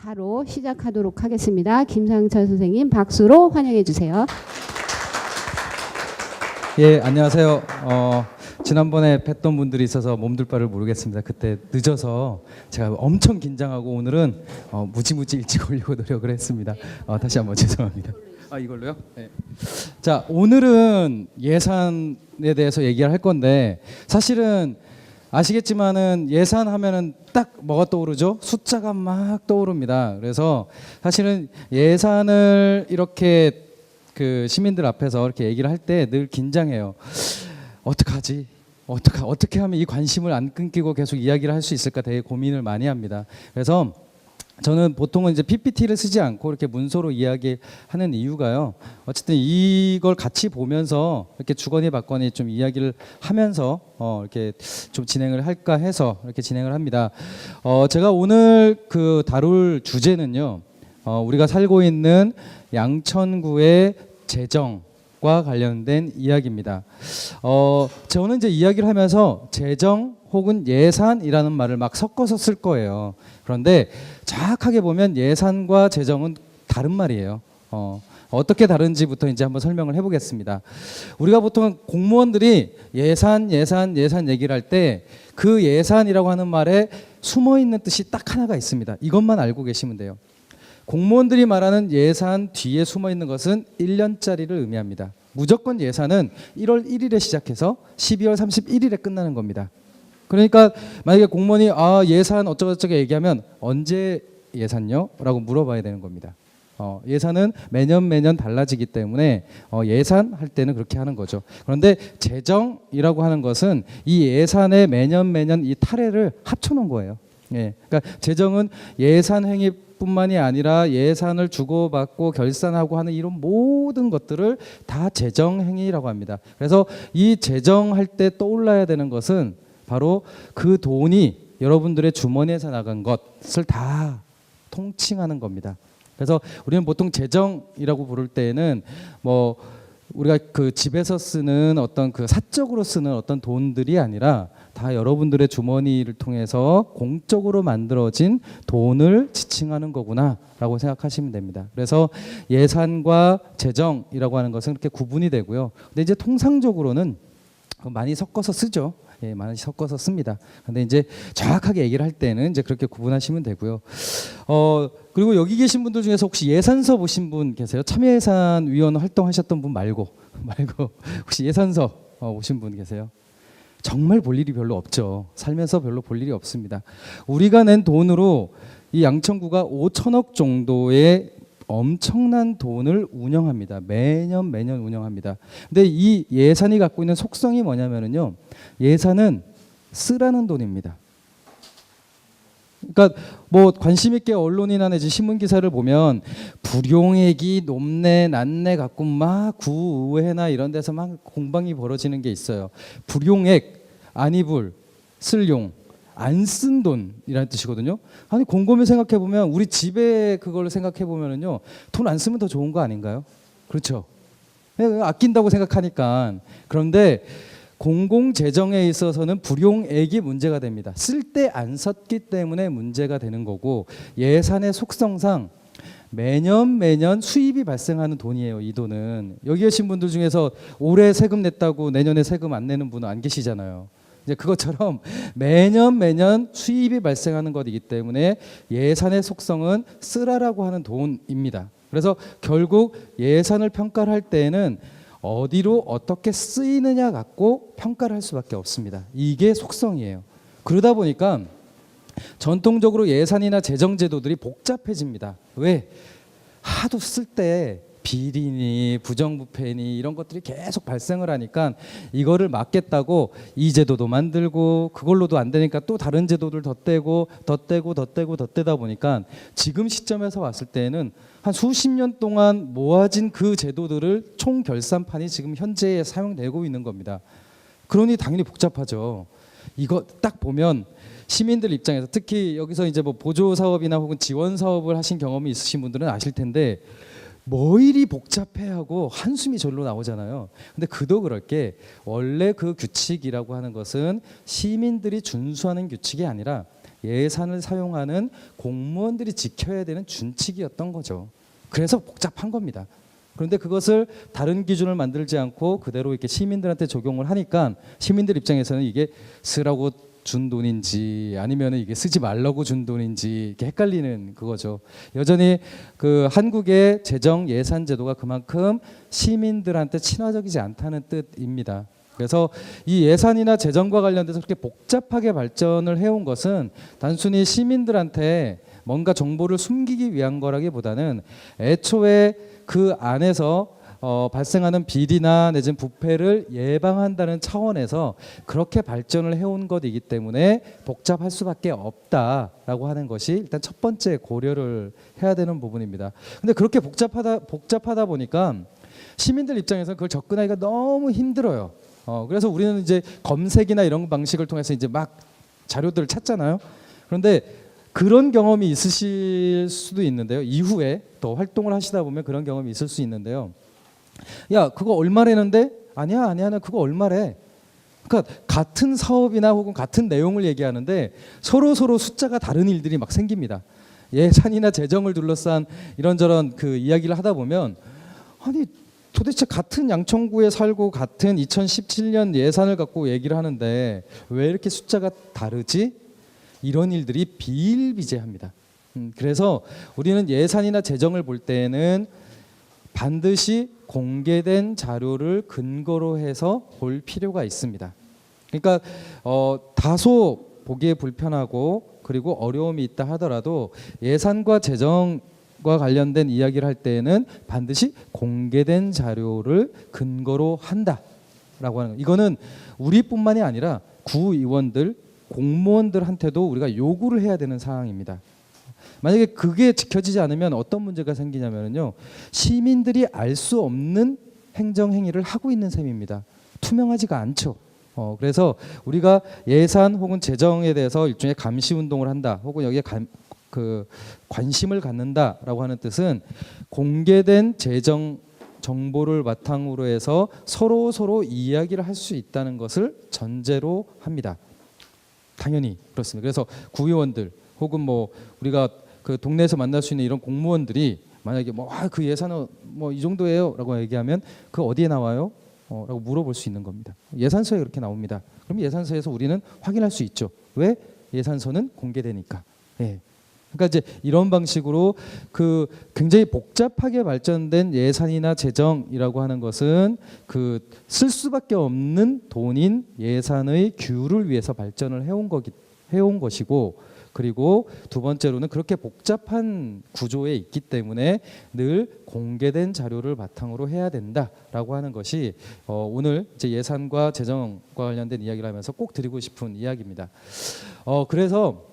바로 시작하도록 하겠습니다. 김상철 선생님 박수로 환영해 주세요. 예, 안녕하세요. 지난번에 뵀던 분들이 있어서 몸둘 바를 모르겠습니다. 그때 늦어서 제가 엄청 긴장하고 오늘은 무지무지 일찍 오려고 노력을 했습니다. 다시 한번 죄송합니다. 이걸로요? 네. 자, 오늘은 예산에 대해서 얘기를 할 건데 사실은 아시겠지만은 예산하면은 딱 뭐가 떠오르죠? 숫자가 막 떠오릅니다. 그래서 사실은 예산을 이렇게 그 시민들 앞에서 이렇게 얘기를 할 때 늘 긴장해요. 어떡하지? 어떻게 하면 이 관심을 안 끊기고 계속 이야기를 할 수 있을까 되게 고민을 많이 합니다. 그래서 저는 보통은 이제 PPT를 쓰지 않고 이렇게 문서로 이야기하는 이유가요. 어쨌든 이걸 같이 보면서 이렇게 주거니 받거니 좀 이야기를 하면서 이렇게 좀 진행을 할까 해서 이렇게 진행을 합니다. 제가 오늘 그 다룰 주제는요. 우리가 살고 있는 양천구의 재정과 관련된 이야기입니다. 저는 이제 이야기를 하면서 재정 혹은 예산이라는 말을 막 섞어서 쓸 거예요. 그런데 정확하게 보면 예산과 재정은 다른 말이에요. 어떻게 다른지부터 이제 한번 설명을 해보겠습니다. 우리가 보통 공무원들이 예산 얘기를 할 때 그 예산이라고 하는 말에 숨어 있는 뜻이 딱 하나가 있습니다. 이것만 알고 계시면 돼요. 공무원들이 말하는 예산 뒤에 숨어 있는 것은 1년짜리를 의미합니다. 무조건 예산은 1월 1일에 시작해서 12월 31일에 끝나는 겁니다. 그러니까 만약에 공무원이 예산 어쩌고저쩌고 얘기하면 언제 예산요? 라고 물어봐야 되는 겁니다. 예산은 매년 달라지기 때문에 예산할 때는 그렇게 하는 거죠. 그런데 재정이라고 하는 것은 이 예산의 매년 이 타례를 합쳐놓은 거예요. 예, 그러니까 재정은 예산 행위뿐만이 아니라 예산을 주고받고 결산하고 하는 이런 모든 것들을 다 재정 행위라고 합니다. 그래서 이 재정할 때 떠올라야 되는 것은 바로 그 돈이 여러분들의 주머니에서 나간 것을 다 통칭하는 겁니다. 그래서 우리는 보통 재정이라고 부를 때에는 뭐 우리가 그 집에서 쓰는 어떤 그 사적으로 쓰는 어떤 돈들이 아니라 다 여러분들의 주머니를 통해서 공적으로 만들어진 돈을 지칭하는 거구나라고 생각하시면 됩니다. 그래서 예산과 재정이라고 하는 것은 그렇게 구분이 되고요. 근데 이제 통상적으로는 많이 섞어서 쓰죠. 예, 많이 섞어서 씁니다. 근데 이제 정확하게 얘기를 할 때는 이제 그렇게 구분하시면 되고요. 그리고 여기 계신 분들 중에서 혹시 예산서 보신 분 계세요? 참여예산위원 활동하셨던 분 말고 혹시 예산서 보신 분 계세요? 정말 볼 일이 별로 없죠. 살면서 별로 볼 일이 없습니다. 우리가 낸 돈으로 이 양천구가 5천억 정도의 엄청난 돈을 운영합니다. 매년 운영합니다. 근데 이 예산이 갖고 있는 속성이 뭐냐면요. 예산은 쓰라는 돈입니다. 그러니까 뭐 관심 있게 언론이나 내지 신문 기사를 보면 불용액이 높네 낮네 갖고 막 구의회나 이런 데서 막 공방이 벌어지는 게 있어요. 불용액, 안이불, 쓸용, 안 쓴 돈이라는 뜻이거든요. 아니 곰곰이 생각해 보면 우리 집에 그걸 생각해 보면은요 돈 안 쓰면 더 좋은 거 아닌가요? 그렇죠. 아낀다고 생각하니까. 그런데 공공재정에 있어서는 불용액이 문제가 됩니다. 쓸 때 안 썼기 때문에 문제가 되는 거고 예산의 속성상 매년 수입이 발생하는 돈이에요. 이 돈은. 여기 계신 분들 중에서 올해 세금 냈다고 내년에 세금 안 내는 분은 안 계시잖아요. 이제 그것처럼 매년 수입이 발생하는 것이기 때문에 예산의 속성은 쓰라라고 하는 돈입니다. 그래서 결국 예산을 평가를 할 때에는 어디로 어떻게 쓰이느냐 갖고 평가를 할 수밖에 없습니다. 이게 속성이에요. 그러다 보니까 전통적으로 예산이나 재정제도들이 복잡해집니다. 왜? 하도 쓸 때 비리니 부정부패니 이런 것들이 계속 발생을 하니까 이거를 막겠다고 이 제도도 만들고 그걸로도 안 되니까 또 다른 제도들 더 떼고 더 떼다 보니까 지금 시점에서 왔을 때는 한 수십 년 동안 모아진 그 제도들을 총 결산판이 지금 현재에 사용되고 있는 겁니다. 그러니 당연히 복잡하죠. 이거 딱 보면 시민들 입장에서 특히 여기서 이제 뭐 보조 사업이나 혹은 지원 사업을 하신 경험이 있으신 분들은 아실 텐데 뭐 이리 복잡해하고 한숨이 절로 나오잖아요. 근데 그도 그럴 게 원래 그 규칙이라고 하는 것은 시민들이 준수하는 규칙이 아니라 예산을 사용하는 공무원들이 지켜야 되는 준칙이었던 거죠. 그래서 복잡한 겁니다. 그런데 그것을 다른 기준을 만들지 않고 그대로 이렇게 시민들한테 적용을 하니까 시민들 입장에서는 이게 쓰라고 준 돈인지 아니면 이게 쓰지 말라고 준 돈인지 이렇게 헷갈리는 그거죠. 여전히 그 한국의 재정 예산 제도가 그만큼 시민들한테 친화적이지 않다는 뜻입니다. 그래서 이 예산이나 재정과 관련돼서 그렇게 복잡하게 발전을 해온 것은 단순히 시민들한테 뭔가 정보를 숨기기 위한 거라기보다는 애초에 그 안에서 발생하는 비리나 내지는 부패를 예방한다는 차원에서 그렇게 발전을 해온 것이기 때문에 복잡할 수밖에 없다라고 하는 것이 일단 첫 번째 고려를 해야 되는 부분입니다. 근데 그렇게 복잡하다 보니까 시민들 입장에서는 그걸 접근하기가 너무 힘들어요. 그래서 우리는 이제 검색이나 이런 방식을 통해서 이제 막 자료들을 찾잖아요. 그런데 그런 경험이 있으실 수도 있는데요. 이후에 또 활동을 하시다 보면 그런 경험이 있을 수 있는데요. 야, 그거 얼마래는데? 아니야, 나 그거 얼마래? 그러니까 같은 사업이나 혹은 같은 내용을 얘기하는데 서로 숫자가 다른 일들이 막 생깁니다. 예산이나 재정을 둘러싼 이런저런 그 이야기를 하다 보면 아니 도대체 같은 양천구에 살고 같은 2017년 예산을 갖고 얘기를 하는데 왜 이렇게 숫자가 다르지? 이런 일들이 비일비재합니다. 그래서 우리는 예산이나 재정을 볼 때에는 반드시 공개된 자료를 근거로 해서 볼 필요가 있습니다. 그러니까 다소 보기에 불편하고 그리고 어려움이 있다 하더라도 예산과 재정과 관련된 이야기를 할 때에는 반드시 공개된 자료를 근거로 한다라고 하는 거. 이거는 우리뿐만이 아니라 구의원들, 공무원들한테도 우리가 요구를 해야 되는 사항입니다. 만약에 그게 지켜지지 않으면 어떤 문제가 생기냐면요, 시민들이 알 수 없는 행정 행위를 하고 있는 셈입니다. 투명하지가 않죠. 그래서 우리가 예산 혹은 재정에 대해서 일종의 감시 운동을 한다, 혹은 여기에 관심을 갖는다라고 하는 뜻은 공개된 재정 정보를 바탕으로 해서 서로 이야기를 할 수 있다는 것을 전제로 합니다. 당연히 그렇습니다. 그래서 구의원들 혹은 뭐 우리가 그 동네에서 만날 수 있는 이런 공무원들이 만약에 그 예산은 뭐 이 정도예요라고 얘기하면 그 어디에 나와요? 라고 물어볼 수 있는 겁니다. 예산서에 그렇게 나옵니다. 그럼 예산서에서 우리는 확인할 수 있죠. 왜? 예산서는 공개되니까. 예. 그러니까 이제 이런 방식으로 그 굉장히 복잡하게 발전된 예산이나 재정이라고 하는 것은 그 쓸 수밖에 없는 돈인 예산의 규율을 위해서 발전을 해온 것이고, 그리고 두 번째로는 그렇게 복잡한 구조에 있기 때문에 늘 공개된 자료를 바탕으로 해야 된다라고 하는 것이 오늘 이제 예산과 재정과 관련된 이야기를 하면서 꼭 드리고 싶은 이야기입니다. 그래서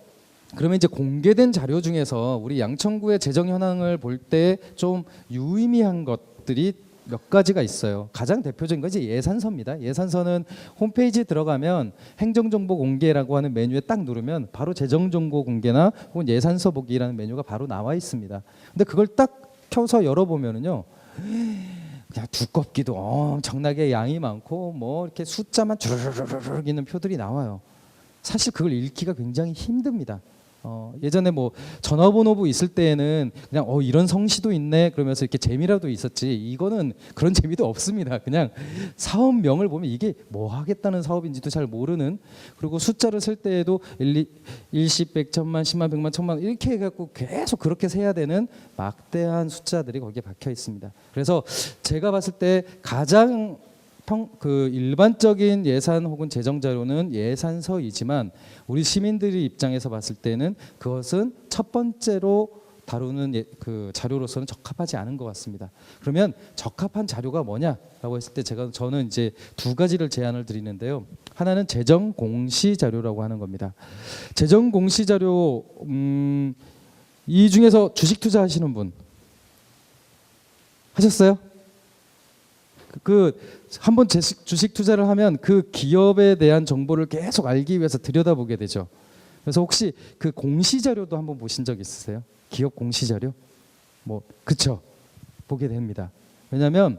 그러면 이제 공개된 자료 중에서 우리 양천구의 재정 현황을 볼 때 좀 유의미한 것들이 몇 가지가 있어요. 가장 대표적인 것이 예산서입니다. 예산서는 홈페이지 들어가면 행정정보 공개라고 하는 메뉴에 딱 누르면 바로 재정정보 공개나 혹은 예산서 보기라는 메뉴가 바로 나와 있습니다. 근데 그걸 딱 켜서 열어보면은요, 그냥 두껍기도 엄청나게 양이 많고 뭐 이렇게 숫자만 주르륵 있는 표들이 나와요. 사실 그걸 읽기가 굉장히 힘듭니다. 예전에 뭐 전화번호부 있을 때에는 그냥 이런 성씨도 있네 그러면서 이렇게 재미라도 있었지, 이거는 그런 재미도 없습니다. 그냥 사업명을 보면 이게 뭐 하겠다는 사업인지도 잘 모르는, 그리고 숫자를 쓸 때에도 일십, 백천만, 십만, 백만, 천만 이렇게 해갖고 계속 그렇게 세야 되는 막대한 숫자들이 거기에 박혀 있습니다. 그래서 제가 봤을 때 가장 일반적인 예산 혹은 재정 자료는 예산서이지만 우리 시민들의 입장에서 봤을 때는 그것은 첫 번째로 다루는 그 자료로서는 적합하지 않은 것 같습니다. 그러면 적합한 자료가 뭐냐라고 했을 때 저는 이제 두 가지를 제안을 드리는데요. 하나는 재정 공시 자료라고 하는 겁니다. 재정 공시 자료, 이 중에서 주식 투자하시는 분 하셨어요? 한번 주식 투자를 하면 그 기업에 대한 정보를 계속 알기 위해서 들여다보게 되죠. 그래서 혹시 그 공시 자료도 한번 보신 적 있으세요? 기업 공시 자료? 그쵸? 보게 됩니다. 왜냐하면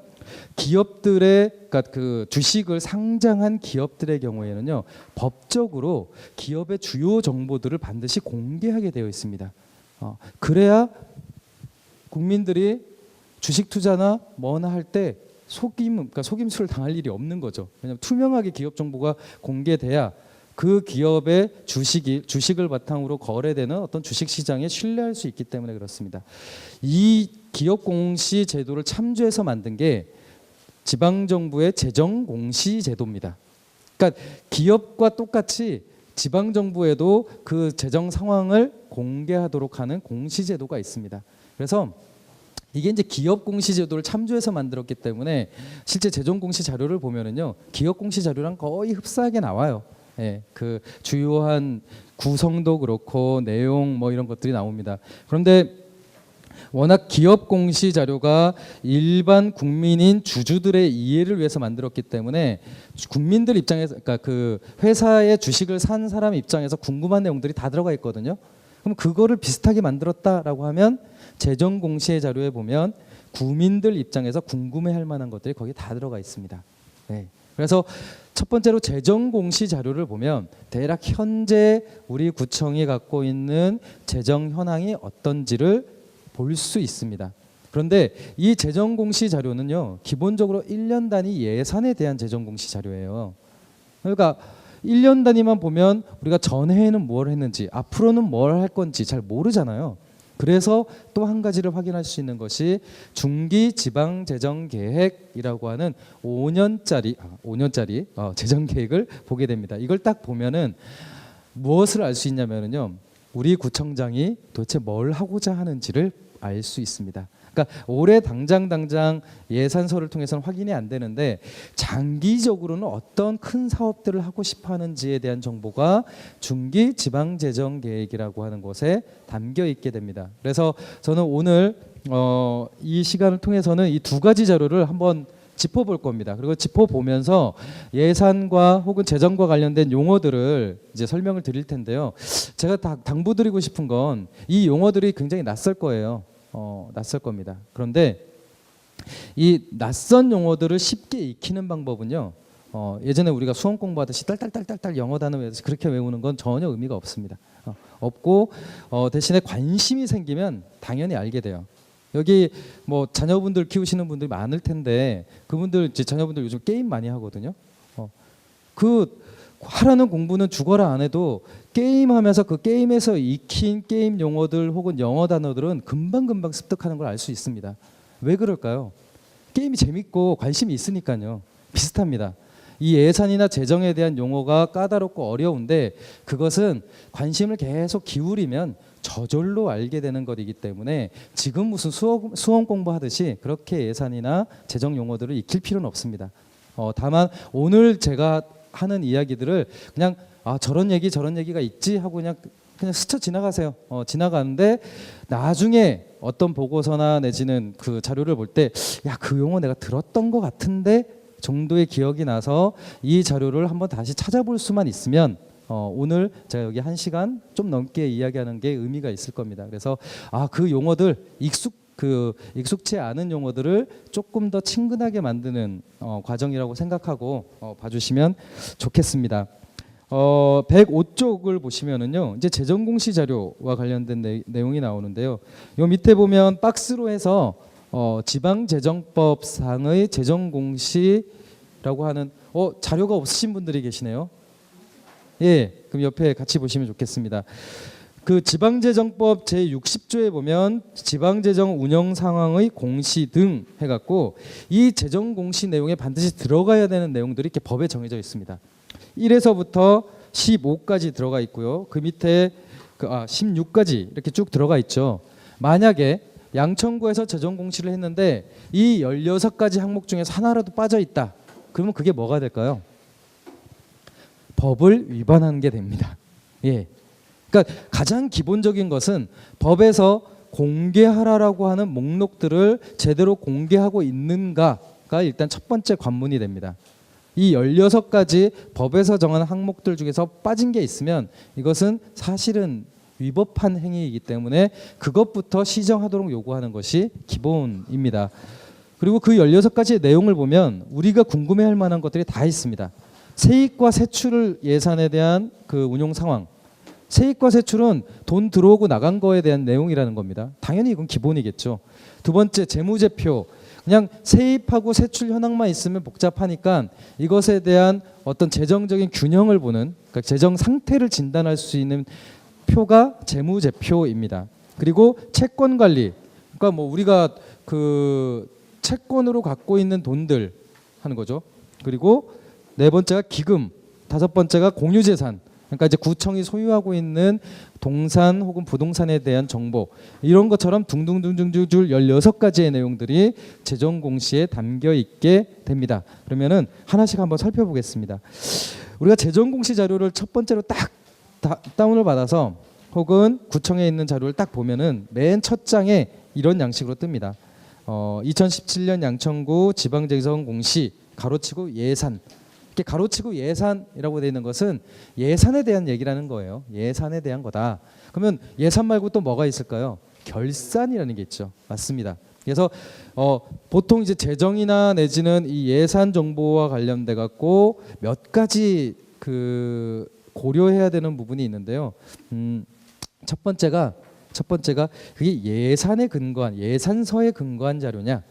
기업들의 그러니까 그 주식을 상장한 기업들의 경우에는요 법적으로 기업의 주요 정보들을 반드시 공개하게 되어 있습니다. 그래야 국민들이 주식 투자나 뭐나 할 때 그러니까 속임수를 당할 일이 없는 거죠. 왜냐하면 투명하게 기업 정보가 공개돼야 그 기업의 주식을 바탕으로 거래되는 어떤 주식 시장에 신뢰할 수 있기 때문에 그렇습니다. 이 기업 공시 제도를 참조해서 만든 게 지방 정부의 재정 공시 제도입니다. 그러니까 기업과 똑같이 지방 정부에도 그 재정 상황을 공개하도록 하는 공시 제도가 있습니다. 그래서 이게 이제 기업 공시 제도를 참조해서 만들었기 때문에 실제 재정 공시 자료를 보면은요 기업 공시 자료랑 거의 흡사하게 나와요. 예, 그 주요한 구성도 그렇고 내용 뭐 이런 것들이 나옵니다. 그런데 워낙 기업 공시 자료가 일반 국민인 주주들의 이해를 위해서 만들었기 때문에 국민들 입장에서 그러니까 그 회사의 주식을 산 사람 입장에서 궁금한 내용들이 다 들어가 있거든요. 그럼 그거를 비슷하게 만들었다라고 하면 재정 공시의 자료에 보면 국민들 입장에서 궁금해할 만한 것들이 거기 다 들어가 있습니다. 네. 그래서 첫 번째로 재정 공시 자료를 보면 대략 현재 우리 구청이 갖고 있는 재정 현황이 어떤지를 볼 수 있습니다. 그런데 이 재정 공시 자료는요 기본적으로 1년 단위 예산에 대한 재정 공시 자료예요. 그러니까 1년 단위만 보면 우리가 전해에는 뭘 했는지 앞으로는 뭘 할 건지 잘 모르잖아요. 그래서 또 한 가지를 확인할 수 있는 것이 중기 지방 재정 계획이라고 하는 5년짜리 재정 계획을 보게 됩니다. 이걸 딱 보면은 무엇을 알 수 있냐면요. 우리 구청장이 도대체 뭘 하고자 하는지를 알 수 있습니다. 그러니까 올해 당장 예산서를 통해서는 확인이 안 되는데 장기적으로는 어떤 큰 사업들을 하고 싶어 하는지에 대한 정보가 중기 지방재정계획이라고 하는 곳에 담겨 있게 됩니다. 그래서 저는 오늘 이 시간을 통해서는 이 두 가지 자료를 한번 짚어볼 겁니다. 그리고 짚어보면서 예산과 혹은 재정과 관련된 용어들을 이제 설명을 드릴 텐데요. 제가 당부드리고 싶은 건 이 용어들이 굉장히 낯설 거예요. 낯설 겁니다. 그런데 이 낯선 용어들을 쉽게 익히는 방법은요. 예전에 우리가 수험 공부하듯이 딸딸딸딸 영어 단어 외워서 그렇게 외우는 건 전혀 의미가 없습니다. 없고 대신에 관심이 생기면 당연히 알게 돼요. 여기 뭐 자녀분들 키우시는 분들이 많을 텐데 그분들 이제 자녀분들 요즘 게임 많이 하거든요. 그 하라는 공부는 죽어라 안 해도 게임하면서 그 게임에서 익힌 게임 용어들 혹은 영어 단어들은 금방 습득하는 걸 알 수 있습니다. 왜 그럴까요? 게임이 재밌고 관심이 있으니까요. 비슷합니다. 이 예산이나 재정에 대한 용어가 까다롭고 어려운데 그것은 관심을 계속 기울이면 저절로 알게 되는 것이기 때문에 지금 무슨 수험 공부하듯이 그렇게 예산이나 재정 용어들을 익힐 필요는 없습니다. 다만 오늘 제가 하는 이야기들을 그냥 저런 얘기가 있지 하고 그냥 스쳐 지나가세요. 지나가는데 나중에 어떤 보고서나 내지는 그 자료를 볼 때 야, 그 용어 내가 들었던 것 같은데 정도의 기억이 나서 이 자료를 한번 다시 찾아볼 수만 있으면 오늘 제가 여기 1시간 좀 넘게 이야기하는 게 의미가 있을 겁니다. 그래서 그 용어들 익숙치 않은 용어들을 조금 더 친근하게 만드는 과정이라고 생각하고 봐주시면 좋겠습니다. 105쪽을 보시면은요, 이제 재정공시 자료와 관련된 내용이 나오는데요. 요 밑에 보면 박스로 해서 지방재정법상의 재정공시라고 하는 자료가 없으신 분들이 계시네요. 예, 그럼 옆에 같이 보시면 좋겠습니다. 그 지방재정법 제60조에 보면 지방재정 운영 상황의 공시 등 해갖고 이 재정공시 내용에 반드시 들어가야 되는 내용들이 이렇게 법에 정해져 있습니다. 1에서부터 15까지 들어가 있고요. 그 밑에 16까지 이렇게 쭉 들어가 있죠. 만약에 양천구에서 재정공시를 했는데 이 16가지 항목 중에서 하나라도 빠져 있다. 그러면 그게 뭐가 될까요? 법을 위반하는 게 됩니다. 예. 그러니까 가장 기본적인 것은 법에서 공개하라라고 하는 목록들을 제대로 공개하고 있는가가 일단 첫 번째 관문이 됩니다. 이 16가지 법에서 정한 항목들 중에서 빠진 게 있으면 이것은 사실은 위법한 행위이기 때문에 그것부터 시정하도록 요구하는 것이 기본입니다. 그리고 그 16가지의 내용을 보면 우리가 궁금해할 만한 것들이 다 있습니다. 세입과 세출 예산에 대한 그 운용 상황. 세입과 세출은 돈 들어오고 나간 거에 대한 내용이라는 겁니다. 당연히 이건 기본이겠죠. 두 번째 재무제표. 그냥 세입하고 세출 현황만 있으면 복잡하니까 이것에 대한 어떤 재정적인 균형을 보는, 그러니까 재정 상태를 진단할 수 있는 표가 재무제표입니다. 그리고 채권 관리. 그러니까 뭐 우리가 그 채권으로 갖고 있는 돈들 하는 거죠. 그리고 네 번째가 기금, 다섯 번째가 공유재산. 그러니까 이제 구청이 소유하고 있는 동산 혹은 부동산에 대한 정보, 이런 것처럼 둥둥둥둥둥 16가지의 내용들이 재정 공시에 담겨 있게 됩니다. 그러면은 하나씩 한번 살펴보겠습니다. 우리가 재정 공시 자료를 첫 번째로 딱 다운을 받아서 혹은 구청에 있는 자료를 딱 보면은 맨 첫 장에 이런 양식으로 뜹니다. 2017년 양천구 지방재정 공시 가로치고 예산. 이렇게 가로치고 예산이라고 되어 있는 것은 예산에 대한 얘기라는 거예요. 예산에 대한 거다. 그러면 예산 말고 또 뭐가 있을까요? 결산이라는 게 있죠. 맞습니다. 그래서 보통 이제 재정이나 내지는 이 예산 정보와 관련돼 갖고 몇 가지 그 고려해야 되는 부분이 있는데요. 첫 번째가 그게 예산에 근거한, 예산서에 근거한 자료냐,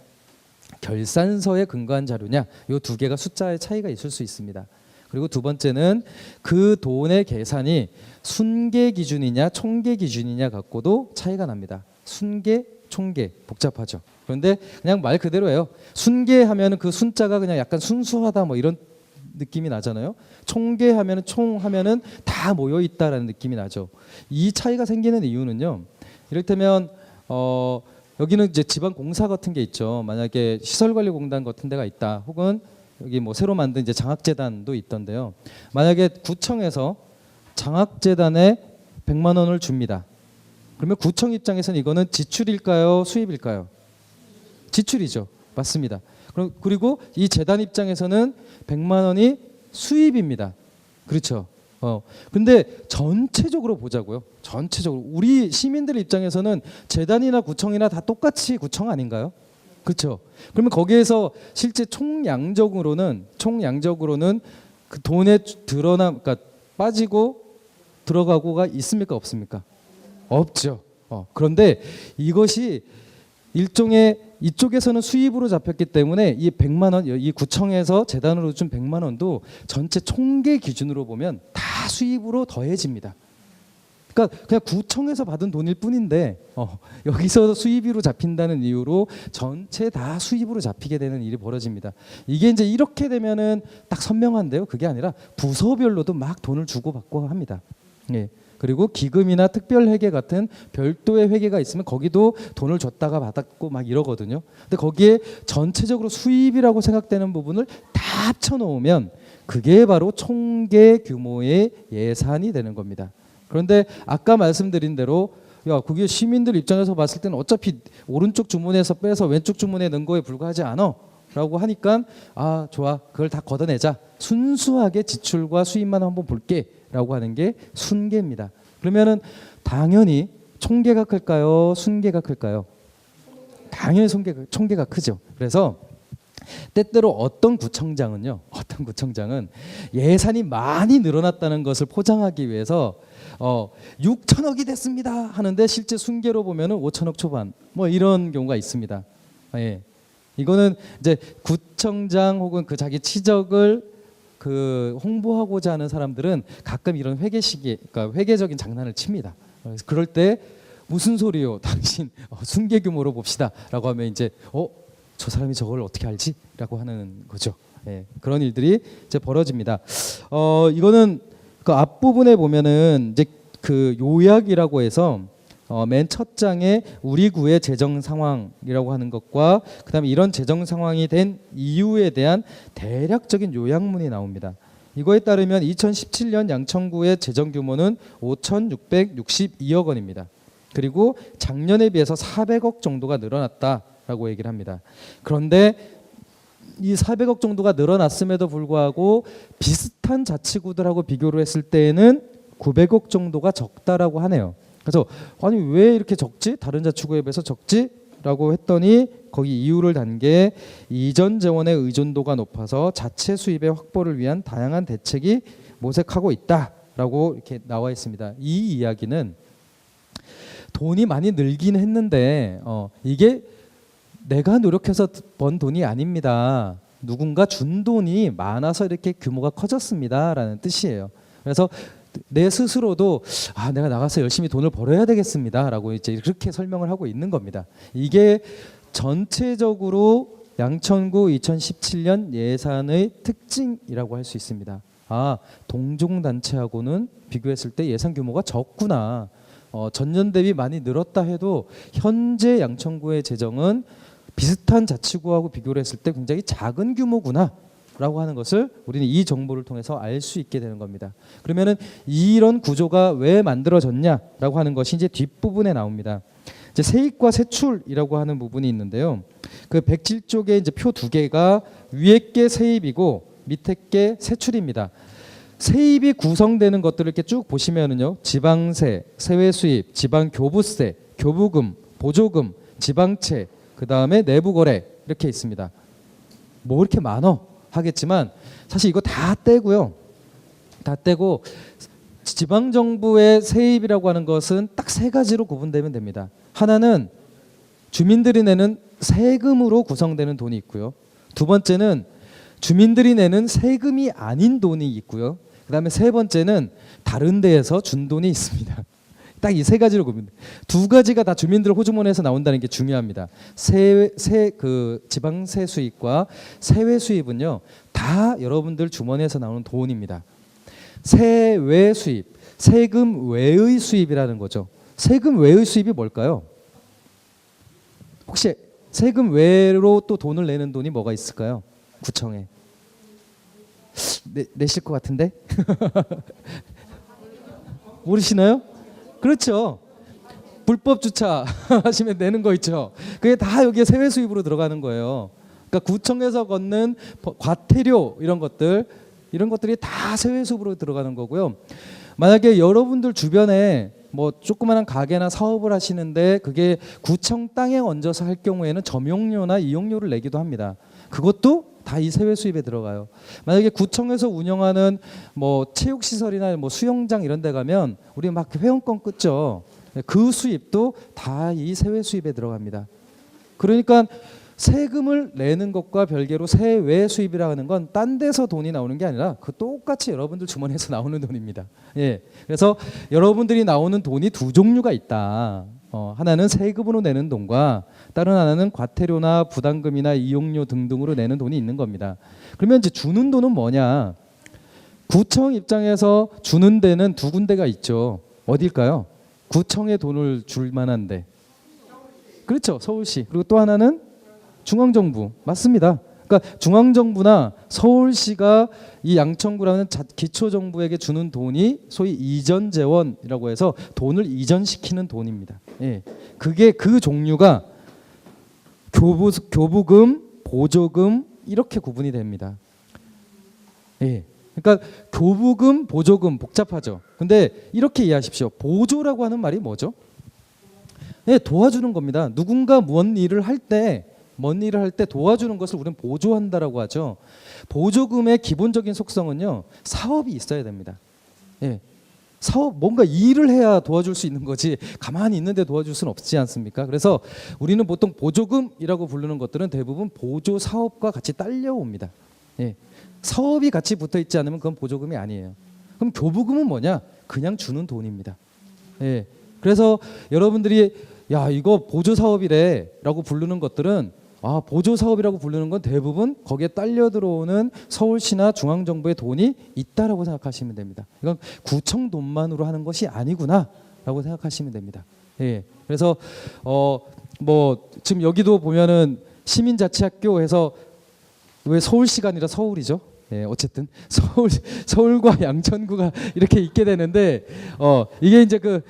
결산서에 근거한 자료냐, 이 두 개가 숫자의 차이가 있을 수 있습니다. 그리고 두 번째는 그 돈의 계산이 순계 기준이냐 총계 기준이냐 갖고도 차이가 납니다. 순계, 총계 복잡하죠. 그런데 그냥 말 그대로예요. 순계하면 그 순자가 그냥 약간 순수하다 뭐 이런 느낌이 나잖아요. 총계하면은 총하면은 다 모여 있다라는 느낌이 나죠. 이 차이가 생기는 이유는요. 이를테면 여기는 이제 지방 공사 같은 게 있죠. 만약에 시설관리공단 같은 데가 있다. 혹은 여기 뭐 새로 만든 이제 장학재단도 있던데요. 만약에 구청에서 장학재단에 100만 원을 줍니다. 그러면 구청 입장에서는 이거는 지출일까요? 수입일까요? 지출이죠. 맞습니다. 그리고 이 재단 입장에서는 100만 원이 수입입니다. 그렇죠. 근데 전체적으로 보자고요. 전체적으로 우리 시민들 입장에서는 재단이나 구청이나 다 똑같이 구청 아닌가요? 그렇죠. 그러면 거기에서 실제 총량적으로는 그 돈에 그러니까 빠지고 들어가고가 있습니까? 없습니까? 없죠. 그런데 이것이 일종의 이쪽에서는 수입으로 잡혔기 때문에 이 100만 원, 이 구청에서 재단으로 준 100만 원도 전체 총계 기준으로 보면 다 수입으로 더해집니다. 그러니까 그냥 구청에서 받은 돈일 뿐인데 여기서 수입으로 잡힌다는 이유로 전체 다 수입으로 잡히게 되는 일이 벌어집니다. 이게 이제 이렇게 되면은 딱 선명한데요. 그게 아니라 부서별로도 막 돈을 주고받고 합니다. 예. 그리고 기금이나 특별회계 같은 별도의 회계가 있으면 거기도 돈을 줬다가 받았고 막 이러거든요. 근데 거기에 전체적으로 수입이라고 생각되는 부분을 다 합쳐놓으면 그게 바로 총계 규모의 예산이 되는 겁니다. 그런데 아까 말씀드린 대로 야 그게 시민들 입장에서 봤을 때는 어차피 오른쪽 주문에서 빼서 왼쪽 주문에 넣은 거에 불과하지 않아 라고 하니까 아 좋아 그걸 다 걷어내자, 순수하게 지출과 수입만 한번 볼게 라고 하는 게 순계입니다. 그러면은 당연히 총계가 클까요? 순계가 클까요? 당연히 총계가 크죠. 그래서 때때로 어떤 구청장은 예산이 많이 늘어났다는 것을 포장하기 위해서 6천억이 됐습니다 하는데 실제 순계로 보면은 5천억 초반 뭐 이런 경우가 있습니다. 예. 이거는 이제 구청장 혹은 그 자기 치적을 그 홍보하고자 하는 사람들은 가끔 이런 그러니까 회계적인 장난을 칩니다. 그럴 때 무슨 소리요? 당신 순계 규모로 봅시다라고 하면 이제 저 사람이 저걸 어떻게 알지?라고 하는 거죠. 예, 그런 일들이 이제 벌어집니다. 이거는 그 앞부분에 보면은 이제 그 요약이라고 해서 맨 첫 장에 우리 구의 재정 상황이라고 하는 것과 그다음에 이런 재정 상황이 된 이유에 대한 대략적인 요약문이 나옵니다. 이거에 따르면 2017년 양천구의 재정 규모는 5,662억 원입니다. 그리고 작년에 비해서 400억 정도가 늘어났다라고 얘기를 합니다. 그런데 이 400억 정도가 늘어났음에도 불구하고 비슷한 자치구들하고 비교를 했을 때에는 900억 정도가 적다라고 하네요. 그래서 아니 왜 이렇게 적지? 다른 자치구에 비해서 적지? 라고 했더니 거기 이유를 단 게 이전 재원의 의존도가 높아서 자체 수입의 확보를 위한 다양한 대책이 모색하고 있다라고 이렇게 나와 있습니다. 이 이야기는 돈이 많이 늘긴 했는데 이게 내가 노력해서 번 돈이 아닙니다. 누군가 준 돈이 많아서 이렇게 규모가 커졌습니다라는 뜻이에요. 그래서 내 스스로도 내가 나가서 열심히 돈을 벌어야 되겠습니다라고 이제 그렇게 설명을 하고 있는 겁니다. 이게 전체적으로 양천구 2017년 예산의 특징이라고 할 수 있습니다. 동종단체하고는 비교했을 때 예산 규모가 적구나. 전년 대비 많이 늘었다 해도 현재 양천구의 재정은 비슷한 자치구하고 비교를 했을 때 굉장히 작은 규모구나 라고 하는 것을 우리는 이 정보를 통해서 알 수 있게 되는 겁니다. 그러면은 이런 구조가 왜 만들어졌냐라고 하는 것이 이제 뒷부분에 나옵니다. 이제 세입과 세출이라고 하는 부분이 있는데요. 그 107쪽에 이제 표 두 개가 위에 게 세입이고 밑에 게 세출입니다. 세입이 구성되는 것들을 이렇게 쭉 보시면은요. 지방세, 세외수입, 지방교부세, 교부금, 보조금, 지방채, 그 다음에 내부거래 이렇게 있습니다. 뭐 이렇게 많어 하겠지만 사실 이거 다 떼고요. 다 떼고 지방정부의 세입이라고 하는 것은 딱 세 가지로 구분되면 됩니다. 하나는 주민들이 내는 세금으로 구성되는 돈이 있고요. 두 번째는 주민들이 내는 세금이 아닌 돈이 있고요. 그 다음에 세 번째는 다른 데에서 준 돈이 있습니다. 딱 이 세 가지로 구분. 두 가지가 다 주민들 호주머니에서 나온다는 게 중요합니다. 그 지방세 수입과 세외 수입은요, 다 여러분들 주머니에서 나오는 돈입니다. 세외 수입, 세금 외의 수입이라는 거죠. 세금 외의 수입이 뭘까요? 혹시 세금 외로 또 돈을 내는 돈이 뭐가 있을까요? 구청에 내실 것 같은데 모르시나요? 그렇죠. 불법 주차 하시면 내는 거 있죠. 그게 다 여기에 세외 수입으로 들어가는 거예요. 그러니까 구청에서 걷는 과태료 이런 것들이 다 세외 수입으로 들어가는 거고요. 만약에 여러분들 주변에 뭐 조그마한 가게나 사업을 하시는데 그게 구청 땅에 얹어서 할 경우에는 점용료나 이용료를 내기도 합니다. 그것도 다 이 세외 수입에 들어가요. 만약에 구청에서 운영하는 뭐 체육시설이나 뭐 수영장 이런 데 가면 우리 막 회원권 끊죠. 그 수입도 다 이 세외 수입에 들어갑니다. 그러니까 세금을 내는 것과 별개로 세외 수입이라는 건 딴 데서 돈이 나오는 게 아니라 그 똑같이 여러분들 주머니에서 나오는 돈입니다. 예. 그래서 여러분들이 나오는 돈이 두 종류가 있다. 하나는 세금으로 내는 돈과 다른 하나는 과태료나 부담금이나 이용료 등등으로 내는 돈이 있는 겁니다. 그러면 이제 주는 돈은 뭐냐? 구청 입장에서 주는 데는 두 군데가 있죠. 어딜까요? 구청에 돈을 줄 만한데. 그렇죠. 서울시. 그리고 또 하나는 중앙정부. 맞습니다. 그러니까 중앙정부나 서울시가 이 양천구라는 기초정부에게 주는 돈이 소위 이전재원이라고 해서 돈을 이전시키는 돈입니다. 예. 그게 그 종류가 교부금, 보조금 이렇게 구분이 됩니다. 예. 그러니까 교부금, 보조금 복잡하죠. 근데 이렇게 이해하십시오. 보조라고 하는 말이 뭐죠? 예, 도와주는 겁니다. 누군가 뭔 일을 할 때 도와주는 것을 우리는 보조한다라고 하죠. 보조금의 기본적인 속성은요, 사업이 있어야 됩니다. 예. 사업, 뭔가 일을 해야 도와줄 수 있는 거지 가만히 있는데 도와줄 수는 없지 않습니까? 그래서 우리는 보통 보조금이라고 부르는 것들은 대부분 보조 사업과 같이 딸려옵니다. 예. 사업이 같이 붙어 있지 않으면 그건 보조금이 아니에요. 그럼 교부금은 뭐냐? 그냥 주는 돈입니다. 예. 그래서 여러분들이 야, 이거 보조 사업이래라고 부르는 것들은 보조 사업이라고 부르는 건 대부분 거기에 딸려 들어오는 서울시나 중앙정부의 돈이 있다라고 생각하시면 됩니다. 이건 구청 돈만으로 하는 것이 아니구나라고 생각하시면 됩니다. 예. 그래서 뭐 지금 여기도 보면은 시민자치학교 해서 왜 서울시가 아니라 서울이죠? 예, 어쨌든 서울과 양천구가 이렇게 있게 되는데 이게 이제 그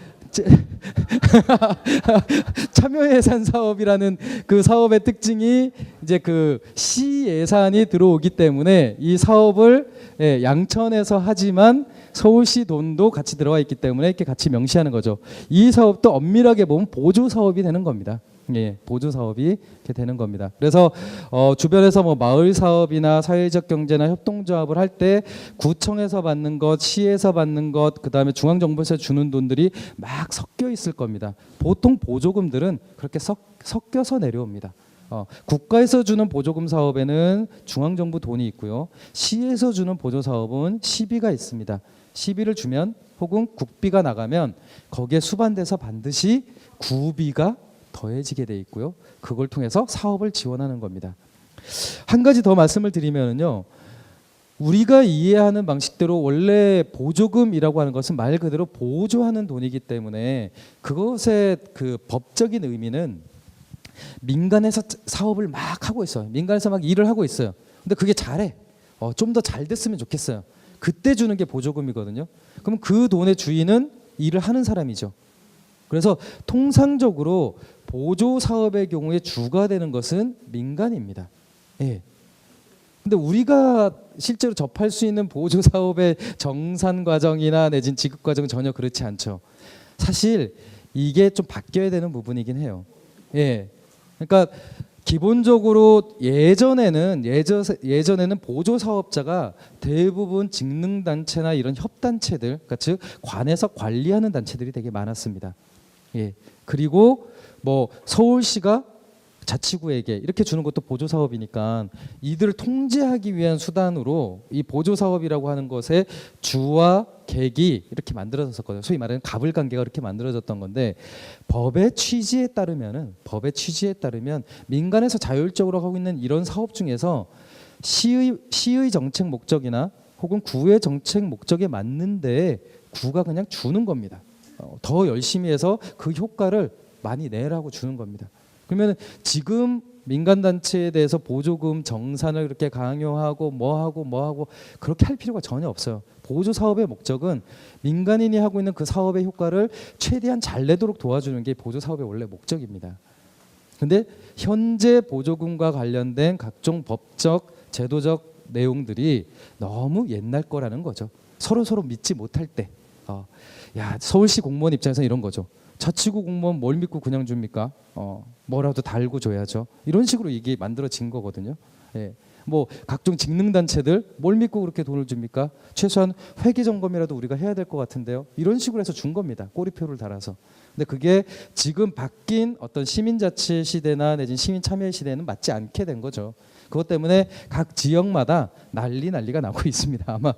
참여예산 사업이라는 그 사업의 특징이 이제 그 시 예산이 들어오기 때문에 이 사업을 양천에서 하지만 서울시 돈도 같이 들어와 있기 때문에 이렇게 같이 명시하는 거죠. 이 사업도 엄밀하게 보면 보조 사업이 되는 겁니다. 예, 보조 사업이 이렇게 되는 겁니다. 그래서 주변에서 뭐 마을 사업이나 사회적 경제나 협동조합을 할 때 구청에서 받는 것, 시에서 받는 것, 그다음에 중앙정부에서 주는 돈들이 막 섞여 있을 겁니다. 보통 보조금들은 그렇게 섞여서 내려옵니다. 국가에서 주는 보조금 사업에는 중앙정부 돈이 있고요. 시에서 주는 보조 사업은 시비가 있습니다. 시비를 주면 혹은 국비가 나가면 거기에 수반돼서 반드시 구비가 더해지게 돼 있고요. 그걸 통해서 사업을 지원하는 겁니다. 한 가지 더 말씀을 드리면요. 우리가 이해하는 방식대로 원래 보조금이라고 하는 것은 말 그대로 보조하는 돈이기 때문에 그것의 그 법적인 의미는 민간에서 사업을 막 하고 있어요. 민간에서 막 일을 하고 있어요. 근데 그게 잘해. 좀 더 잘 됐으면 좋겠어요. 그때 주는 게 보조금이거든요. 그럼 그 돈의 주인은 일을 하는 사람이죠. 그래서 통상적으로 보조 사업의 경우에 주가 되는 것은 민간입니다. 예. 근데 우리가 실제로 접할 수 있는 보조 사업의 정산 과정이나 내진 지급 과정은 전혀 그렇지 않죠. 사실 이게 좀 바뀌어야 되는 부분이긴 해요. 예. 그러니까 기본적으로 예전에는 보조 사업자가 대부분 직능 단체나 이런 협단체들, 그러니까 즉 관에서 관리하는 단체들이 되게 많았습니다. 예. 그리고 뭐 서울시가 자치구에게 이렇게 주는 것도 보조 사업이니까 이들을 통제하기 위한 수단으로 이 보조 사업이라고 하는 것에 주와 객이 이렇게 만들어졌었거든요. 소위 말하는 갑을 관계가 그렇게 만들어졌던 건데 법의 취지에 따르면 민간에서 자율적으로 하고 있는 이런 사업 중에서 시의 정책 목적이나 혹은 구의 정책 목적에 맞는데 구가 그냥 주는 겁니다. 더 열심히 해서 그 효과를 많이 내라고 주는 겁니다. 그러면 지금 민간 단체에 대해서 보조금 정산을 그렇게 강요하고 뭐하고 그렇게 할 필요가 전혀 없어요. 보조 사업의 목적은 민간인이 하고 있는 그 사업의 효과를 최대한 잘 내도록 도와주는 게 보조 사업의 원래 목적입니다. 근데 현재 보조금과 관련된 각종 법적, 제도적 내용들이 너무 옛날 거라는 거죠. 서로 믿지 못할 때. 서울시 공무원 입장에서 이런 거죠. 자치구 공무원 뭘 믿고 그냥 줍니까? 뭐라도 달고 줘야죠. 이런 식으로 이게 만들어진 거거든요. 예. 뭐 각종 직능 단체들 뭘 믿고 그렇게 돈을 줍니까? 최소한 회계 점검이라도 우리가 해야 될 것 같은데요. 이런 식으로 해서 준 겁니다. 꼬리표를 달아서. 근데 그게 지금 바뀐 어떤 시민자치 시대나 내진 시민참여 시대에는 맞지 않게 된 거죠. 그것 때문에 각 지역마다 난리가 나고 있습니다. 아마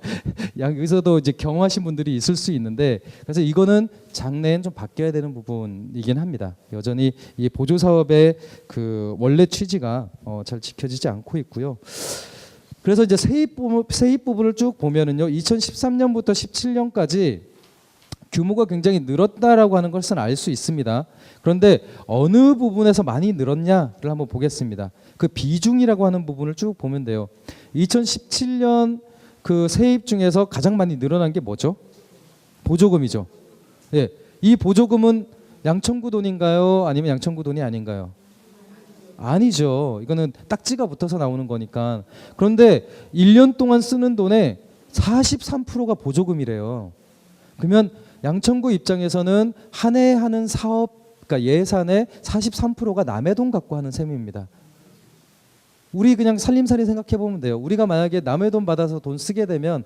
여기서도 이제 경험하신 분들이 있을 수 있는데 그래서 이거는 장래엔 좀 바뀌어야 되는 부분이긴 합니다. 여전히 이 보조 사업의 그 원래 취지가 잘 지켜지지 않고 있고요. 그래서 이제 세입 부분을 쭉 보면은요, 2013년부터 17년까지 규모가 굉장히 늘었다라고 하는 것은 알 수 있습니다. 그런데 어느 부분에서 많이 늘었냐를 한번 보겠습니다. 그 비중이라고 하는 부분을 쭉 보면 돼요. 2017년 그 세입 중에서 가장 많이 늘어난 게 뭐죠? 보조금이죠. 예, 이 보조금은 양천구 돈인가요? 아니면 양천구 돈이 아닌가요? 아니죠. 이거는 딱지가 붙어서 나오는 거니까. 그런데 1년 동안 쓰는 돈의 43%가 보조금이래요. 그러면 양천구 입장에서는 한 해 하는 사업, 그러니까 예산의 43%가 남의 돈 갖고 하는 셈입니다. 우리 그냥 살림살이 생각해 보면 돼요. 우리가 만약에 남의 돈 받아서 돈 쓰게 되면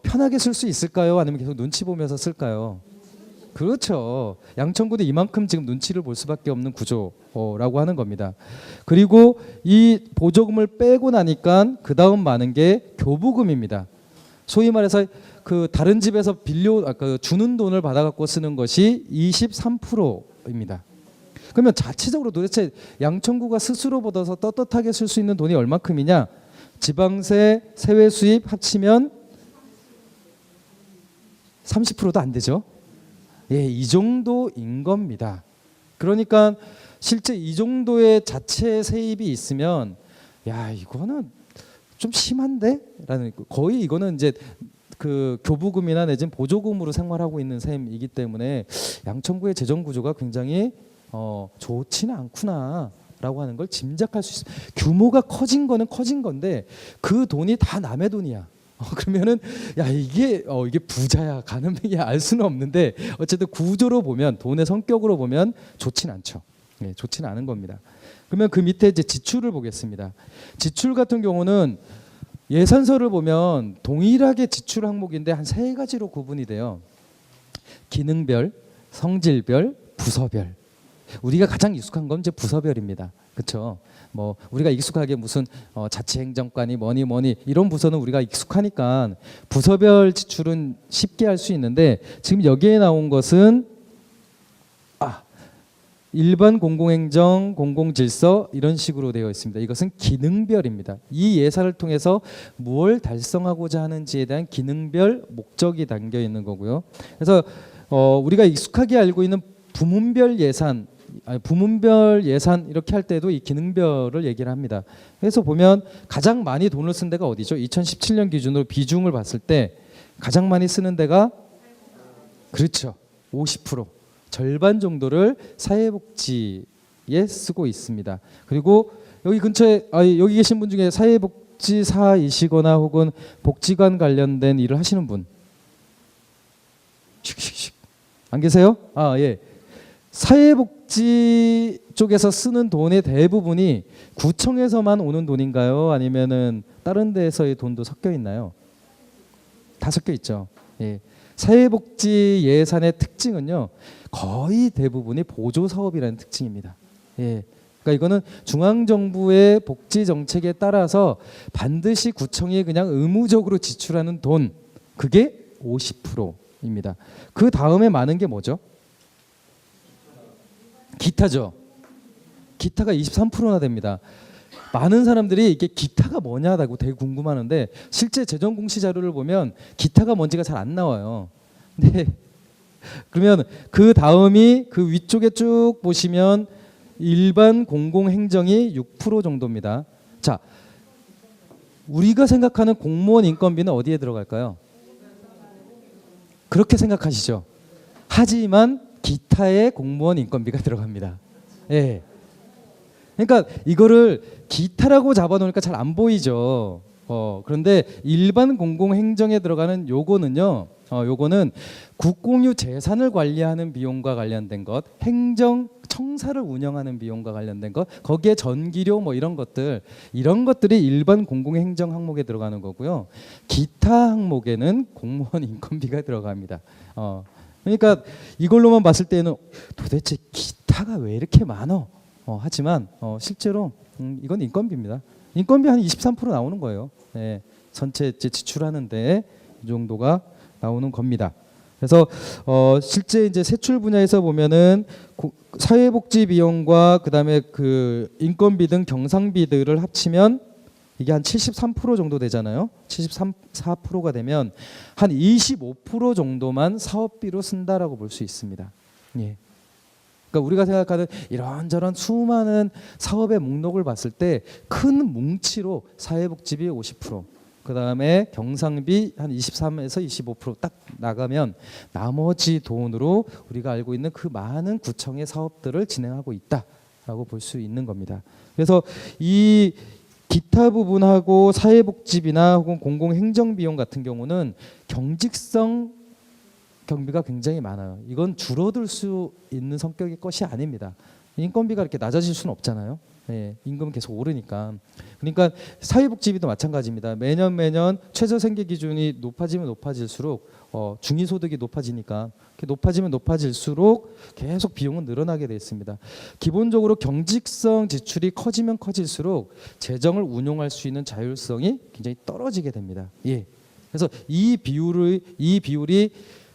편하게 쓸 수 있을까요? 아니면 계속 눈치 보면서 쓸까요? 그렇죠. 양천구도 이만큼 지금 눈치를 볼 수밖에 없는 구조라고 하는 겁니다. 그리고 이 보조금을 빼고 나니까 그 다음 많은 게 교부금입니다. 소위 말해서 그 다른 집에서 주는 돈을 받아 갖고 쓰는 것이 23%입니다. 그러면 자체적으로 도대체 양천구가 스스로 받아서 떳떳하게 쓸 수 있는 돈이 얼마큼이냐? 지방세, 세외 수입 합치면 30%도 안 되죠. 예, 이 정도인 겁니다. 그러니까 실제 이 정도의 자체 세입이 있으면 야, 이거는 좀 심한데? 라는, 거의 이거는 이제 그 교부금이나 내지는 보조금으로 생활하고 있는 셈이기 때문에 양천구의 재정 구조가 굉장히 좋지는 않구나라고 하는 걸 짐작할 수 있어요. 규모가 커진 거는 커진 건데 그 돈이 다 남의 돈이야. 그러면은 야, 이게 부자야 가난뱅이야 알 수는 없는데 어쨌든 구조로 보면, 돈의 성격으로 보면 좋진 않죠. 예, 좋지는 않은 겁니다. 그러면 그 밑에 이제 지출을 보겠습니다. 지출 같은 경우는 예산서를 보면 동일하게 지출 항목인데 한 세 가지로 구분이 돼요. 기능별, 성질별, 부서별. 우리가 가장 익숙한 건 이제 부서별입니다. 그렇죠? 뭐 우리가 익숙하게 무슨 자치행정관이 뭐니 이런 부서는 우리가 익숙하니까 부서별 지출은 쉽게 할 수 있는데 지금 여기에 나온 것은 일반 공공행정, 공공질서 이런 식으로 되어 있습니다. 이것은 기능별입니다. 이 예산을 통해서 무엇을 달성하고자 하는지에 대한 기능별 목적이 담겨 있는 거고요. 그래서 우리가 익숙하게 알고 있는 부문별 예산 이렇게 할 때도 이 기능별을 얘기를 합니다. 그래서 보면 가장 많이 돈을 쓴 데가 어디죠? 2017년 기준으로 비중을 봤을 때 가장 많이 쓰는 데가 그렇죠. 50%. 절반 정도를 사회복지에 쓰고 있습니다. 그리고 여기 근처에 여기 계신 분 중에 사회복지사이시거나 혹은 복지관 관련된 일을 하시는 분 안 계세요? 예. 사회복지 쪽에서 쓰는 돈의 대부분이 구청에서만 오는 돈인가요? 아니면은 다른 데에서의 돈도 섞여 있나요? 다 섞여 있죠. 예. 사회복지 예산의 특징은요, 거의 대부분이 보조 사업이라는 특징입니다. 예. 그러니까 이거는 중앙 정부의 복지 정책에 따라서 반드시 구청이 그냥 의무적으로 지출하는 돈, 그게 50%입니다. 그 다음에 많은 게 뭐죠? 기타죠. 기타가 23%나 됩니다. 많은 사람들이 이게 기타가 뭐냐고 되게 궁금하는데 실제 재정 공시 자료를 보면 기타가 뭔지가 잘 안 나와요. 네. 그러면 그 다음이 그 위쪽에 쭉 보시면 일반 공공행정이 6% 정도입니다. 자, 우리가 생각하는 공무원 인건비는 어디에 들어갈까요? 그렇게 생각하시죠. 하지만 기타에 공무원 인건비가 들어갑니다. 예. 그러니까 이거를 기타라고 잡아놓으니까 잘 안 보이죠. 그런데 일반 공공행정에 들어가는 요거는요. 요거는 국공유 재산을 관리하는 비용과 관련된 것, 행정 청사를 운영하는 비용과 관련된 것, 거기에 전기료 뭐 이런 것들이 일반 공공행정 항목에 들어가는 거고요. 기타 항목에는 공무원 인건비가 들어갑니다. 그러니까 이걸로만 봤을 때는 도대체 기타가 왜 이렇게 많어? 하지만 실제로 이건 인건비입니다. 인건비 한 23% 나오는 거예요. 네, 전체 지출하는데 이 정도가 나오는 겁니다. 그래서 실제 이제 세출 분야에서 보면은 사회복지 비용과 그다음에 그 인건비 등 경상비들을 합치면 이게 한 73% 정도 되잖아요. 74%가 되면 한 25% 정도만 사업비로 쓴다라고 볼 수 있습니다. 예. 그러니까 우리가 생각하는 이런저런 수많은 사업의 목록을 봤을 때 큰 뭉치로 사회복지비 50%, 그다음에 경상비 한 23에서 25%딱 나가면 나머지 돈으로 우리가 알고 있는 그 많은 구청의 사업들을 진행하고 있다라고 볼 수 있는 겁니다. 그래서 이 기타 부분하고 사회복지비나 혹은 공공행정비용 같은 경우는 경직성 경비가 굉장히 많아요. 이건 줄어들 수 있는 성격의 것이 아닙니다. 인건비가 이렇게 낮아질 수는 없잖아요. 예, 임금은 계속 오르니까. 그러니까 사회복지비도 마찬가지입니다. 매년 최저생계 기준이 높아질수록 중위소득이 높아지니까 높아지면 높아질수록 계속 비용은 늘어나게 돼 있습니다. 기본적으로 경직성 지출이 커지면 커질수록 재정을 운용할 수 있는 자율성이 굉장히 떨어지게 됩니다. 예. 그래서 이 비율이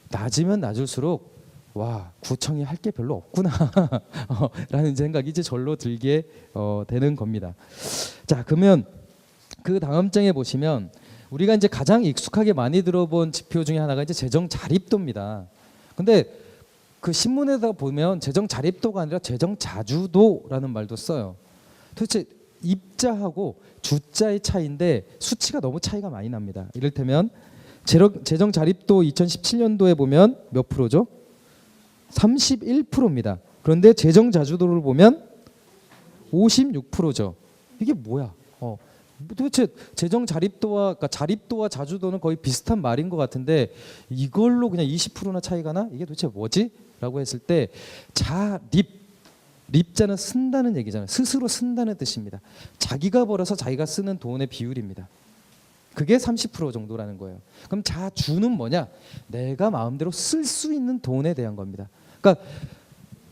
낮으면 낮을수록 와, 구청이 할 게 별로 없구나 라는 생각이 이제 절로 들게 되는 겁니다. 자, 그러면 그 다음 장에 보시면 우리가 이제 가장 익숙하게 많이 들어본 지표 중에 하나가 이제 재정 자립도입니다. 근데 그 신문에다 보면 재정 자립도가 아니라 재정 자주도라는 말도 써요. 도대체 입자하고 주자의 차이인데 수치가 너무 차이가 많이 납니다. 이를테면 재정 자립도 2017년도에 보면 몇 프로죠? 31%입니다. 그런데 재정 자주도를 보면 56%죠. 이게 뭐야? 도대체 재정 자립도와 그러니까 자립도와 자주도는 거의 비슷한 말인 것 같은데 이걸로 그냥 20%나 차이가 나? 이게 도대체 뭐지? 라고 했을 때 립자는 쓴다는 얘기잖아요. 스스로 쓴다는 뜻입니다. 자기가 벌어서 자기가 쓰는 돈의 비율입니다. 그게 30% 정도라는 거예요. 그럼 자주는 뭐냐? 내가 마음대로 쓸 수 있는 돈에 대한 겁니다. 그러니까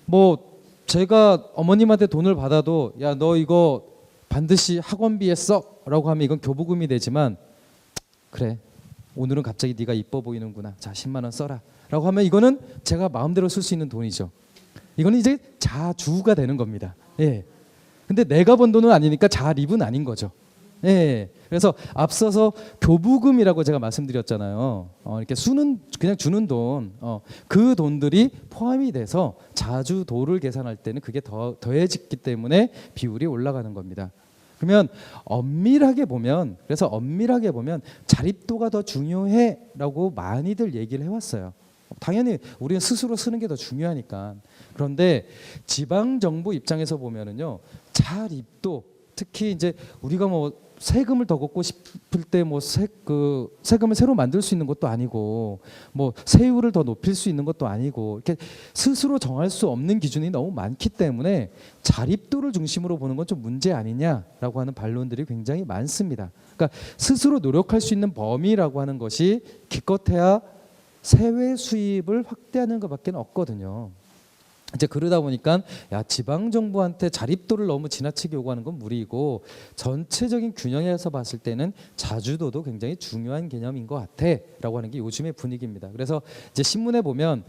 뭐 제가 어머님한테 돈을 받아도 야 너 이거 반드시 학원비에 써라고 하면 이건 교부금이 되지만 그래 오늘은 갑자기 네가 이뻐 보이는구나 자 10만 원 써라라고 하면 이거는 제가 마음대로 쓸 수 있는 돈이죠. 이거는 이제 자주가 되는 겁니다. 예. 근데 내가 번 돈은 아니니까 자립은 아닌 거죠. 예. 그래서 앞서서 교부금이라고 제가 말씀드렸잖아요. 이렇게 그냥 주는 돈, 그 돈들이 포함이 돼서 자주도를 계산할 때는 그게 더해지기 때문에 비율이 올라가는 겁니다. 그러면 엄밀하게 보면 자립도가 더 중요해라고 많이들 얘기를 해왔어요. 당연히 우리는 스스로 쓰는 게 더 중요하니까. 그런데 지방 정부 입장에서 보면은요, 자립도 특히 이제 우리가 뭐 세금을 더 걷고 싶을 때 뭐 세금을 새로 만들 수 있는 것도 아니고 뭐 세율을 더 높일 수 있는 것도 아니고 이렇게 스스로 정할 수 없는 기준이 너무 많기 때문에 자립도를 중심으로 보는 건 좀 문제 아니냐라고 하는 반론들이 굉장히 많습니다. 그러니까 스스로 노력할 수 있는 범위라고 하는 것이 기껏해야 세외 수입을 확대하는 것밖에 없거든요. 이제 그러다 보니까 야 지방 정부한테 자립도를 너무 지나치게 요구하는 건 무리고 전체적인 균형에서 봤을 때는 자주도도 굉장히 중요한 개념인 것 같아라고 하는 게 요즘의 분위기입니다. 그래서 이제 신문에 보면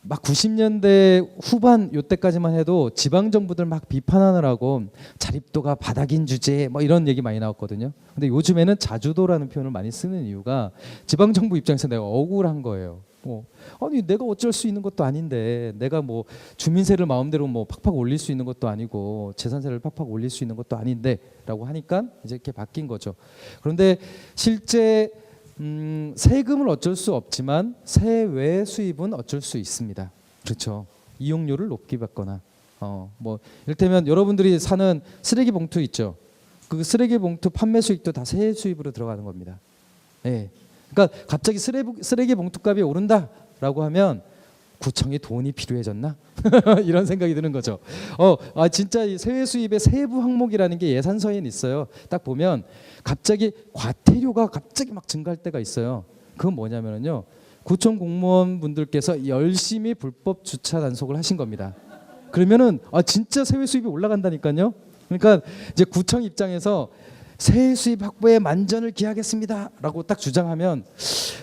막 90년대 후반 요때까지만 해도 지방 정부들 막 비판하느라고 자립도가 바닥인 주제 뭐 이런 얘기 많이 나왔거든요. 근데 요즘에는 자주도라는 표현을 많이 쓰는 이유가 지방 정부 입장에서 내가 억울한 거예요. 아니 내가 어쩔 수 있는 것도 아닌데 내가 뭐 주민세를 마음대로 뭐 팍팍 올릴 수 있는 것도 아니고 재산세를 팍팍 올릴 수 있는 것도 아닌데라고 하니까 이제 이렇게 바뀐 거죠. 그런데 실제 세금을 어쩔 수 없지만 세외 수입은 어쩔 수 있습니다. 그렇죠. 이용료를 높게 받거나 뭐 이를테면 여러분들이 사는 쓰레기 봉투 있죠. 그 쓰레기 봉투 판매 수익도 다 세외 수입으로 들어가는 겁니다. 예. 그러니까 갑자기 쓰레기 봉투값이 오른다라고 하면 구청에 돈이 필요해졌나? 이런 생각이 드는 거죠. 진짜 이 세외 수입의 세부 항목이라는 게 예산서에는 있어요. 딱 보면 갑자기 과태료가 갑자기 막 증가할 때가 있어요. 그건 뭐냐면요. 구청 공무원분들께서 열심히 불법 주차 단속을 하신 겁니다. 그러면은 진짜 세외 수입이 올라간다니까요. 그러니까 이제 구청 입장에서 세외 수입 확보에 만전을 기하겠습니다라고 딱 주장하면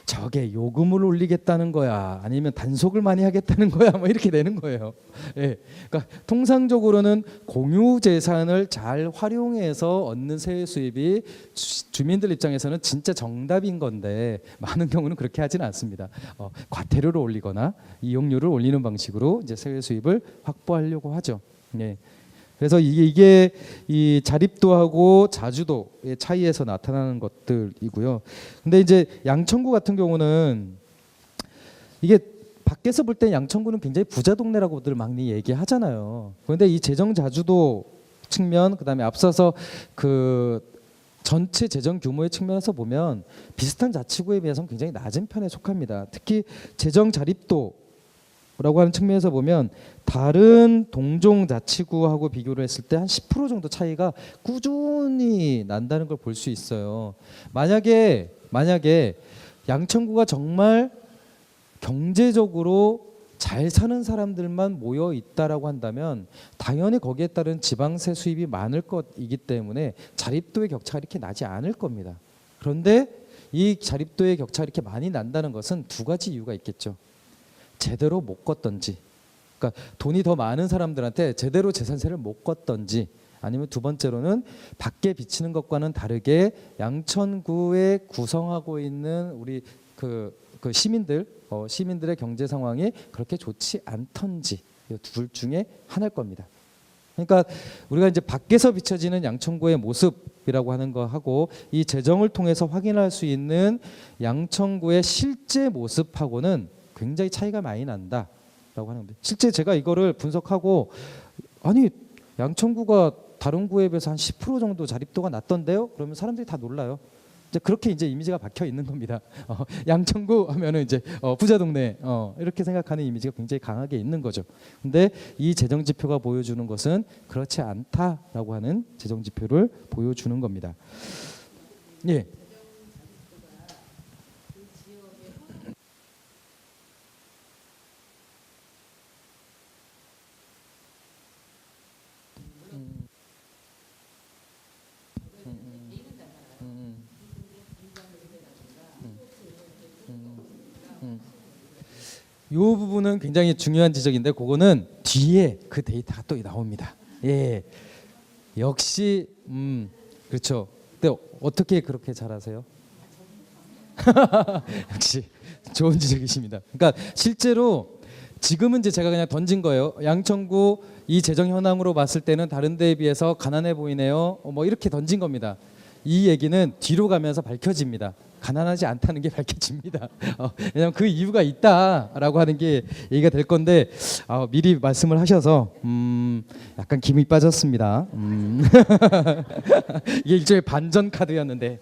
저게 요금을 올리겠다는 거야 아니면 단속을 많이 하겠다는 거야 뭐 이렇게 되는 거예요. 예, 그러니까 통상적으로는 공유 재산을 잘 활용해서 얻는 세외 수입이 주민들 입장에서는 진짜 정답인 건데 많은 경우는 그렇게 하지는 않습니다. 과태료를 올리거나 이용료를 올리는 방식으로 이제 세외 수입을 확보하려고 하죠. 예. 그래서 이게 이 자립도하고 자주도의 차이에서 나타나는 것들이고요. 근데 이제 양천구 같은 경우는 이게 밖에서 볼 때 양천구는 굉장히 부자 동네라고들 많이 얘기하잖아요. 그런데 이 재정 자주도 측면 그다음에 앞서서 그 전체 재정 규모의 측면에서 보면 비슷한 자치구에 비해서는 굉장히 낮은 편에 속합니다. 특히 재정 자립도 라고 하는 측면에서 보면 다른 동종 자치구하고 비교를 했을 때 한 10% 정도 차이가 꾸준히 난다는 걸 볼 수 있어요. 만약에 양천구가 정말 경제적으로 잘 사는 사람들만 모여 있다라고 한다면 당연히 거기에 따른 지방세 수입이 많을 것이기 때문에 자립도의 격차가 이렇게 나지 않을 겁니다. 그런데 이 자립도의 격차가 이렇게 많이 난다는 것은 두 가지 이유가 있겠죠. 제대로 못 걷던지, 그러니까 돈이 더 많은 사람들한테 제대로 재산세를 못 걷던지, 아니면 두 번째로는 밖에 비치는 것과는 다르게 양천구에 구성하고 있는 우리 그 시민들의 경제 상황이 그렇게 좋지 않던지, 이 둘 중에 하나일 겁니다. 그러니까 우리가 이제 밖에서 비춰지는 양천구의 모습이라고 하는 거하고 이 재정을 통해서 확인할 수 있는 양천구의 실제 모습하고는 굉장히 차이가 많이 난다라고 하는데, 실제 제가 이거를 분석하고 아니 양천구가 다른 구에 비해서 한 10% 정도 자립도가 낮던데요? 그러면 사람들이 다 놀라요. 이제 그렇게 이제 이미지가 박혀 있는 겁니다. 양천구 하면은 이제 부자 동네 이렇게 생각하는 이미지가 굉장히 강하게 있는 거죠. 근데 이 재정 지표가 보여주는 것은 그렇지 않다라고 하는 재정 지표를 보여주는 겁니다. 예. 이 부분은 굉장히 중요한 지적인데 그거는 뒤에 그 데이터가 또 나옵니다. 예, 역시 그렇죠. 근데 어떻게 그렇게 잘하세요? 역시 좋은 지적이십니다. 그러니까 실제로 지금은 이제 제가 그냥 던진 거예요. 양천구 이 재정 현황으로 봤을 때는 다른 데에 비해서 가난해 보이네요. 뭐 이렇게 던진 겁니다. 이 얘기는 뒤로 가면서 밝혀집니다. 가난하지 않다는 게 밝혀집니다. 왜냐하면 그 이유가 있다라고 하는 게 얘기가 될 건데 미리 말씀을 하셔서 약간 김이 빠졌습니다. 이게 일종의 반전 카드였는데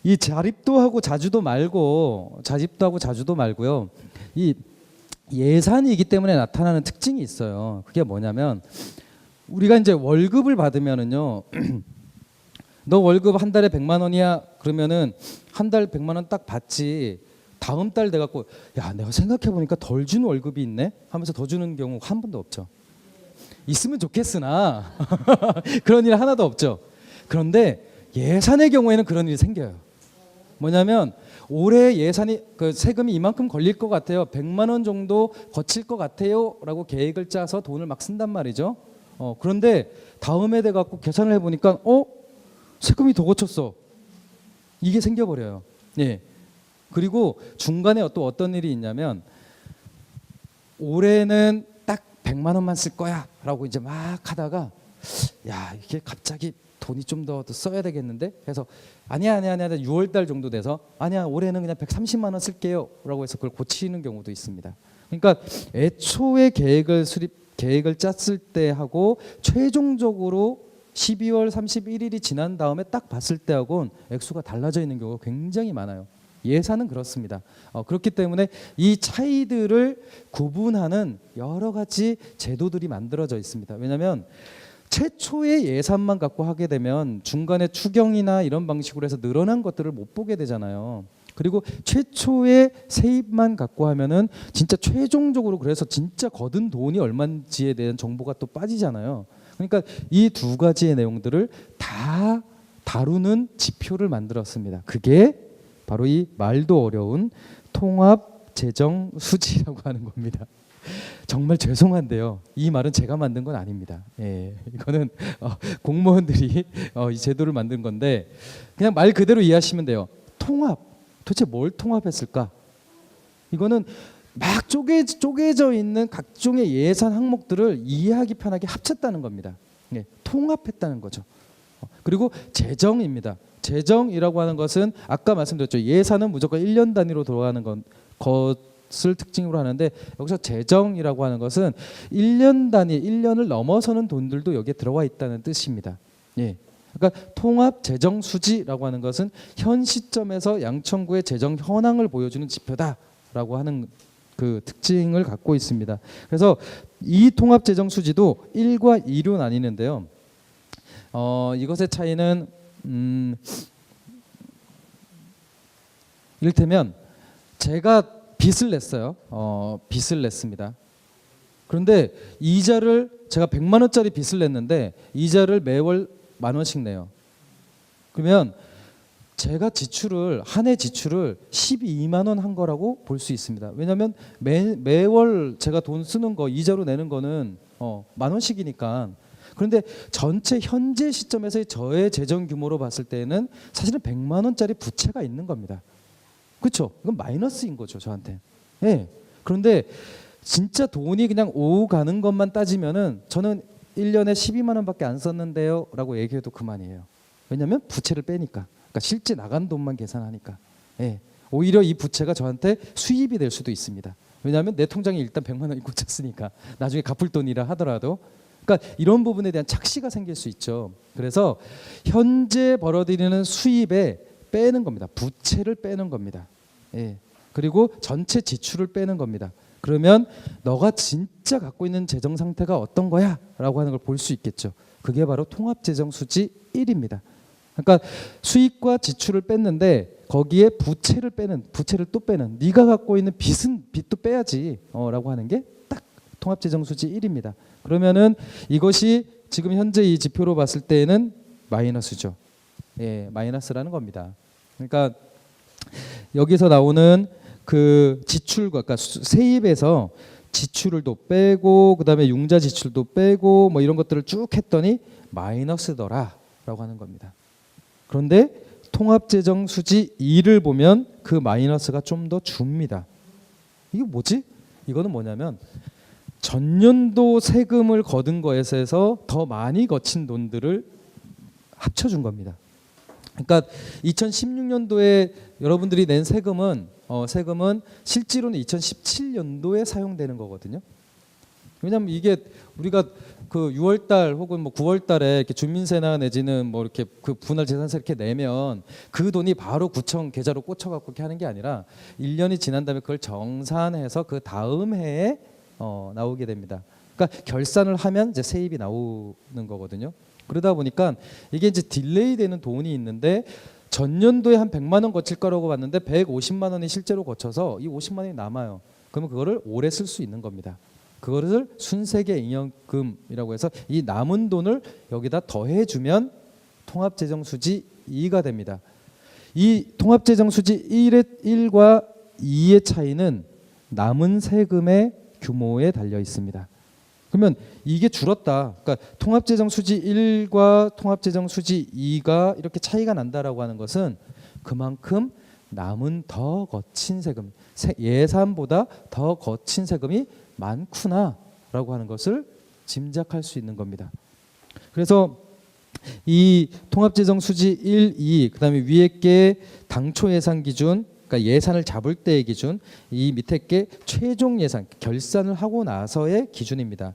이 자립도 하고 자주도 말고요. 이 예산이기 때문에 나타나는 특징이 있어요. 그게 뭐냐면 우리가 이제 월급을 받으면은요. 너 월급 한 달에 100만 원이야 그러면은 한 달 100만 원 딱 받지. 다음 달 내가 야 내가 생각해 보니까 덜 준 월급이 있네 하면서 더 주는 경우 한 번도 없죠. 있으면 좋겠으나 그런 일 하나도 없죠. 그런데 예산의 경우에는 그런 일이 생겨요. 뭐냐면 올해 예산이 세금이 이만큼 걸릴 것 같아요. 100만 원 정도 거칠 것 같아요라고 계획을 짜서 돈을 막 쓴단 말이죠. 그런데 다음에 돼 갖고 계산을 해보니까 세금이 더 거쳤어. 이게 생겨버려요. 예. 그리고 중간에 또 어떤 일이 있냐면 올해는 딱 100만 원만 쓸 거야라고 이제 막 하다가 야 이게 갑자기 돈이 좀 더 써야 되겠는데? 그래서 아니야 6월 달 정도 돼서 아니야 올해는 그냥 130만 원 쓸게요라고 해서 그걸 고치는 경우도 있습니다. 그러니까 애초에 계획을 짰을 때 하고 최종적으로 12월 31일이 지난 다음에 딱 봤을 때하고는 액수가 달라져 있는 경우가 굉장히 많아요. 예산은 그렇습니다. 그렇기 때문에 이 차이들을 구분하는 여러 가지 제도들이 만들어져 있습니다. 왜냐하면 최초의 예산만 갖고 하게 되면 중간에 추경이나 이런 방식으로 해서 늘어난 것들을 못 보게 되잖아요. 그리고 최초의 세입만 갖고 하면은 진짜 최종적으로 그래서 진짜 거둔 돈이 얼마인지에 대한 정보가 또 빠지잖아요. 그러니까 이 두 가지의 내용들을 다 다루는 지표를 만들었습니다. 그게 바로 이 말도 어려운 통합 재정 수지라고 하는 겁니다. 정말 죄송한데요. 이 말은 제가 만든 건 아닙니다. 예, 이거는 공무원들이 이 제도를 만든 건데 그냥 말 그대로 이해하시면 돼요. 통합, 도대체 뭘 통합했을까? 이거는 막 쪼개져 있는 각종의 예산 항목들을 이해하기 편하게 합쳤다는 겁니다. 예, 통합했다는 거죠. 그리고 재정입니다. 재정이라고 하는 것은 아까 말씀드렸죠. 예산은 무조건 1년 단위로 돌아가는 것을 특징으로 하는데 여기서 재정이라고 하는 것은 1년 단위, 1년을 넘어서는 돈들도 여기에 들어와 있다는 뜻입니다. 예. 그러니까 통합 재정 수지라고 하는 것은 현 시점에서 양천구의 재정 현황을 보여주는 지표다라고 하는 그 특징을 갖고 있습니다. 그래서 이 통합 재정 수지도 1과 2로 나뉘는데요. 이것의 차이는 이를테면 제가 빚을 냈어요. 빚을 냈습니다. 그런데 이자를 제가 100만 원짜리 빚을 냈는데 이자를 매월 10,000원씩 내요. 그러면 제가 한 해 지출을 12만 원 한 거라고 볼 수 있습니다. 왜냐하면 매월 제가 돈 쓰는 거 이자로 내는 거는 10,000원씩이니까. 그런데 전체 현재 시점에서의 저의 재정 규모로 봤을 때는 사실은 100만 원짜리 부채가 있는 겁니다. 그렇죠? 이건 마이너스인 거죠, 저한테. 예. 그런데 진짜 돈이 그냥 오가는 것만 따지면은 저는 1년에 12만 원밖에 안 썼는데요 라고 얘기해도 그만이에요. 왜냐하면 부채를 빼니까. 그러니까 실제 나간 돈만 계산하니까. 예. 오히려 이 부채가 저한테 수입이 될 수도 있습니다. 왜냐하면 내 통장에 일단 100만 원이 꽂혔으니까 나중에 갚을 돈이라 하더라도 그러니까 이런 부분에 대한 착시가 생길 수 있죠. 그래서 현재 벌어들이는 수입에 빼는 겁니다. 부채를 빼는 겁니다. 예. 그리고 전체 지출을 빼는 겁니다. 그러면 너가 진짜 갖고 있는 재정 상태가 어떤 거야? 라고 하는 걸 볼 수 있겠죠. 그게 바로 통합재정수지 1입니다. 그러니까 수입과 지출을 뺐는데 거기에 부채를 또 빼는 네가 갖고 있는 빚도 빼야지 라고 하는 게 딱 통합재정수지 1입니다. 그러면은 이것이 지금 현재 이 지표로 봤을 때에는 마이너스죠. 예, 마이너스라는 겁니다. 그러니까 여기서 나오는 그 지출과 그러니까 세입에서 지출을 또 빼고 그다음에 융자 지출도 빼고 뭐 이런 것들을 쭉 했더니 마이너스더라라고 하는 겁니다. 그런데 통합재정 수지 2를 보면 그 마이너스가 좀 더 줍니다. 이게 뭐지? 이거는 뭐냐면 전년도 세금을 거둔 것에서 더 많이 거친 돈들을 합쳐준 겁니다. 그러니까 2016년도에 여러분들이 낸 세금은 실제로는 2017년도에 사용되는 거거든요. 왜냐하면 이게 우리가 그 6월달 혹은 뭐 9월달에 이렇게 주민세나 내지는 뭐 이렇게 그 분할 재산세 이렇게 내면 그 돈이 바로 구청 계좌로 꽂혀갖고 이렇게 하는 게 아니라 1년이 지난 다음에 그걸 정산해서 그 다음 해에 나오게 됩니다. 그러니까 결산을 하면 이제 세입이 나오는 거거든요. 그러다 보니까 이게 이제 딜레이 되는 돈이 있는데 전년도에 한 100만 원 거칠 거라고 봤는데 150만 원이 실제로 거쳐서 이 50만 원이 남아요. 그러면 그거를 오래 쓸 수 있는 겁니다. 그거를 순세계 잉여금이라고 해서 이 남은 돈을 여기다 더해주면 통합재정수지 2가 됩니다. 이 통합재정수지 1과 2의 차이는 남은 세금의 규모에 달려 있습니다. 그러면 이게 줄었다. 그러니까 통합재정수지 1과 통합재정수지 2가 이렇게 차이가 난다라고 하는 것은 그만큼 남은 더 거친 세금, 예산보다 더 거친 세금이 많구나라고 하는 것을 짐작할 수 있는 겁니다. 그래서 이 통합재정수지 1, 2, 그다음에 위에 게 당초 예산 기준, 그러니까 예산을 잡을 때의 기준, 이 밑에 게 최종 예산, 결산을 하고 나서의 기준입니다.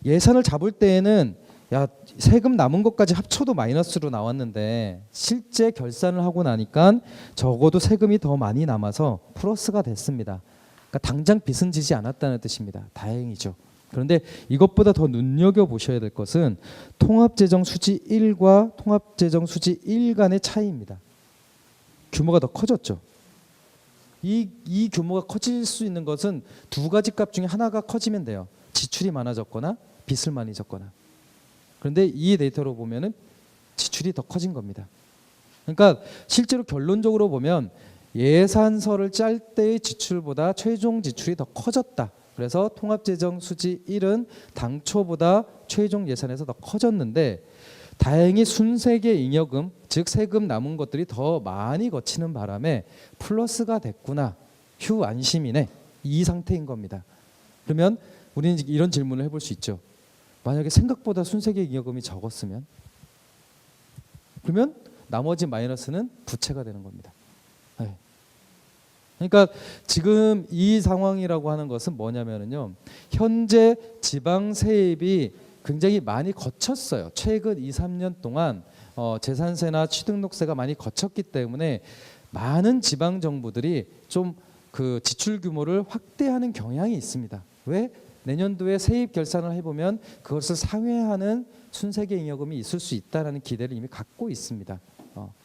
예산을 잡을 때에는 야 세금 남은 것까지 합쳐도 마이너스로 나왔는데 실제 결산을 하고 나니까 적어도 세금이 더 많이 남아서 플러스가 됐습니다. 그러니까 당장 빚은 지지 않았다는 뜻입니다. 다행이죠. 그런데 이것보다 더 눈여겨보셔야 될 것은 통합재정수지 1과 통합재정수지 1 간의 차이입니다. 규모가 더 커졌죠. 이 규모가 커질 수 있는 것은 두 가지 값 중에 하나가 커지면 돼요. 지출이 많아졌거나 빚을 많이 졌거나. 그런데 이 데이터로 보면은 지출이 더 커진 겁니다. 그러니까 실제로 결론적으로 보면 예산서를 짤 때의 지출보다 최종 지출이 더 커졌다. 그래서 통합재정수지 1은 당초보다 최종 예산에서 더 커졌는데 다행히 순세계 잉여금, 즉 세금 남은 것들이 더 많이 거치는 바람에 플러스가 됐구나. 휴 안심이네. 이 상태인 겁니다. 그러면 우리는 이런 질문을 해볼 수 있죠. 만약에 생각보다 순세계 잉여금이 적었으면 그러면 나머지 마이너스는 부채가 되는 겁니다. 네. 그러니까 지금 이 상황이라고 하는 것은 뭐냐면요. 현재 지방 세입이 굉장히 많이 거쳤어요. 최근 2, 3년 동안 재산세나 취등록세가 많이 거쳤기 때문에 많은 지방 정부들이 좀 그 지출 규모를 확대하는 경향이 있습니다. 왜? 내년도에 세입 결산을 해보면 그것을 상회하는 순세계 잉여금이 있을 수 있다라는 기대를 이미 갖고 있습니다.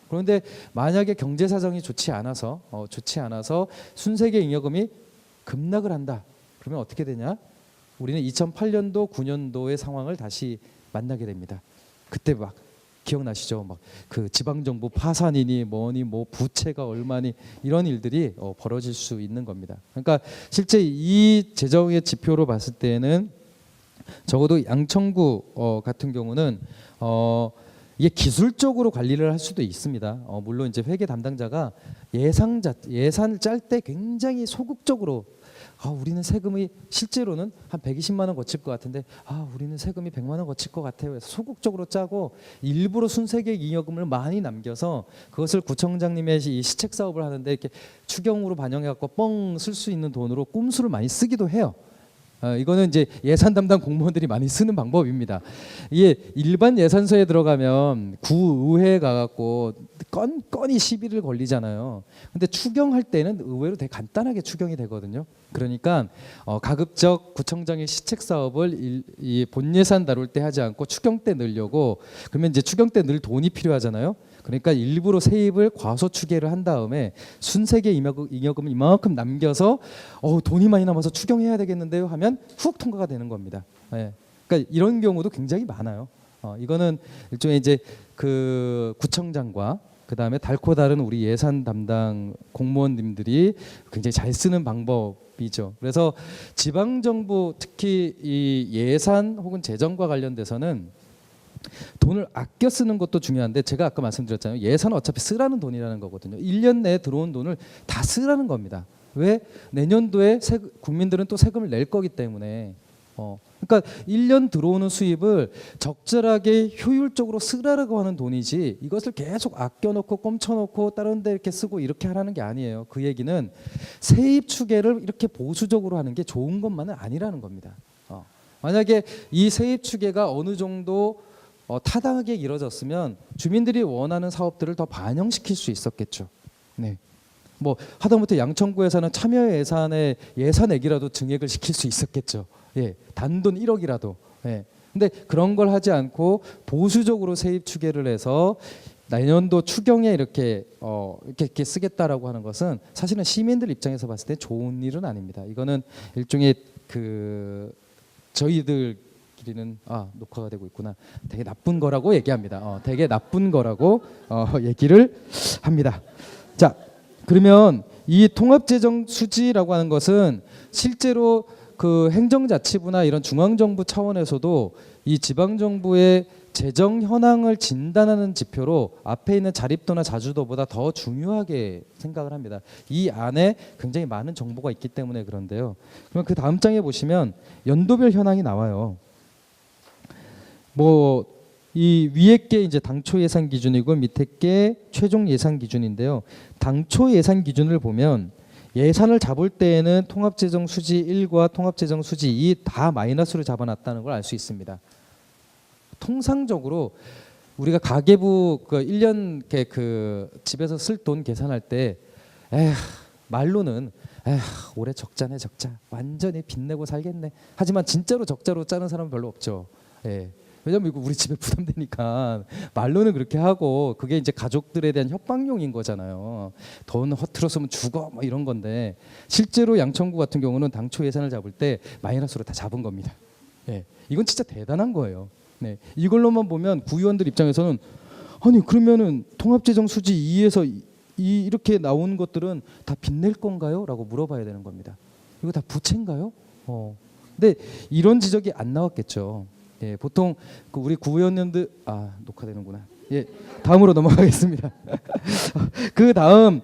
그런데 만약에 경제 사정이 좋지 않아서 순세계 잉여금이 급락을 한다. 그러면 어떻게 되냐? 우리는 2008년도, 9년도의 상황을 다시 만나게 됩니다. 그때 막 기억나시죠? 막 그 지방 정부 파산이니 뭐니 뭐 부채가 얼마니 이런 일들이 벌어질 수 있는 겁니다. 그러니까 실제 이 재정의 지표로 봤을 때는 적어도 양천구 같은 경우는 이게 기술적으로 관리를 할 수도 있습니다. 물론 이제 회계 담당자가 예산을 짤 때 굉장히 소극적으로 우리는 세금이 실제로는 한 120만 원 거칠 것 같은데 우리는 세금이 100만 원 거칠 것 같아요. 그래서 소극적으로 짜고 일부러 순세계 잉여금을 많이 남겨서 그것을 구청장님의 이 시책 사업을 하는데 이렇게 추경으로 반영해 갖고 뻥 쓸 수 있는 돈으로 꼼수를 많이 쓰기도 해요. 이거는 이제 예산 담당 공무원들이 많이 쓰는 방법입니다. 이게 일반 예산서에 들어가면 구의회 가갖고 건건이 시비를 걸리잖아요. 근데 추경할 때는 의외로 되게 간단하게 추경이 되거든요. 그러니까 가급적 구청장의 시책 사업을 이 본예산 다룰 때 하지 않고 추경 때 넣으려고, 그러면 이제 추경 때 늘 돈이 필요하잖아요. 그러니까 일부러 세입을 과소 추계를 한 다음에 순세계 잉여금을 이만큼 남겨서 돈이 많이 남아서 추경해야 되겠는데요 하면 훅 통과가 되는 겁니다. 예. 그러니까 이런 경우도 굉장히 많아요. 이거는 일종의 이제 그 구청장과 그 다음에 달고 다른 우리 예산 담당 공무원님들이 굉장히 잘 쓰는 방법이죠. 그래서 지방 정부 특히 이 예산 혹은 재정과 관련돼서는 돈을 아껴 쓰는 것도 중요한데, 제가 아까 말씀드렸잖아요. 예산은 어차피 쓰라는 돈이라는 거거든요. 1년 내에 들어온 돈을 다 쓰라는 겁니다. 왜? 내년도에 국민들은 또 세금을 낼 거기 때문에. 그러니까 1년 들어오는 수입을 적절하게 효율적으로 쓰라고 하는 돈이지, 이것을 계속 아껴놓고 꼼쳐놓고 다른 데 이렇게 쓰고 이렇게 하라는 게 아니에요. 그 얘기는 세입 추계를 이렇게 보수적으로 하는 게 좋은 것만은 아니라는 겁니다. 만약에 이 세입 추계가 어느 정도 타당하게 이루어졌으면 주민들이 원하는 사업들을 더 반영시킬 수 있었겠죠. 네. 뭐 하다못해 양천구에서는 참여 예산의 예산액이라도 증액을 시킬 수 있었겠죠. 예, 단돈 1억이라도. 예. 근데 그런 걸 하지 않고 보수적으로 세입 추계를 해서 내년도 추경에 이렇게 쓰겠다라고 하는 것은 사실은 시민들 입장에서 봤을 때 좋은 일은 아닙니다. 이거는 일종의 저희들끼리는 녹화가 되고 있구나. 되게 나쁜 거라고 얘기합니다. 되게 나쁜 거라고 얘기를 합니다. 자, 그러면 이 통합재정 수지라고 하는 것은 실제로 그 행정자치부나 이런 중앙정부 차원에서도 이 지방정부의 재정 현황을 진단하는 지표로 앞에 있는 자립도나 자주도보다 더 중요하게 생각을 합니다. 이 안에 굉장히 많은 정보가 있기 때문에 그런데요. 그럼 그 다음 장에 보시면 연도별 현황이 나와요. 뭐 이 위에 게 이제 당초 예산 기준이고 밑에 게 최종 예산 기준인데요. 당초 예산 기준을 보면 예산을 잡을 때에는 통합재정 수지 1과 통합재정 수지 2 다 마이너스로 잡아놨다는 걸 알 수 있습니다. 통상적으로 우리가 가계부 그 1년 그 집에서 쓸 돈 계산할 때 말로는 올해 적자네 적자, 완전히 빚내고 살겠네. 하지만 진짜로 적자로 짜는 사람은 별로 없죠. 예. 왜냐면 이거 우리 집에 부담되니까 말로는 그렇게 하고, 그게 이제 가족들에 대한 협박용인 거잖아요. 돈 허투루 쓰면 죽어 뭐 이런 건데, 실제로 양천구 같은 경우는 당초 예산을 잡을 때 마이너스로 다 잡은 겁니다. 예. 이건 진짜 대단한 거예요. 네. 이걸로만 보면 구의원들 입장에서는 아니 그러면은 통합재정 수지 2에서 이렇게 나온 것들은 다 빚낼 건가요? 라고 물어봐야 되는 겁니다. 이거 다 부채인가요? 근데 이런 지적이 안 나왔겠죠. 예, 보통 그 우리 구의원님들 녹화되는구나. 예, 다음으로 넘어가겠습니다. 그 다음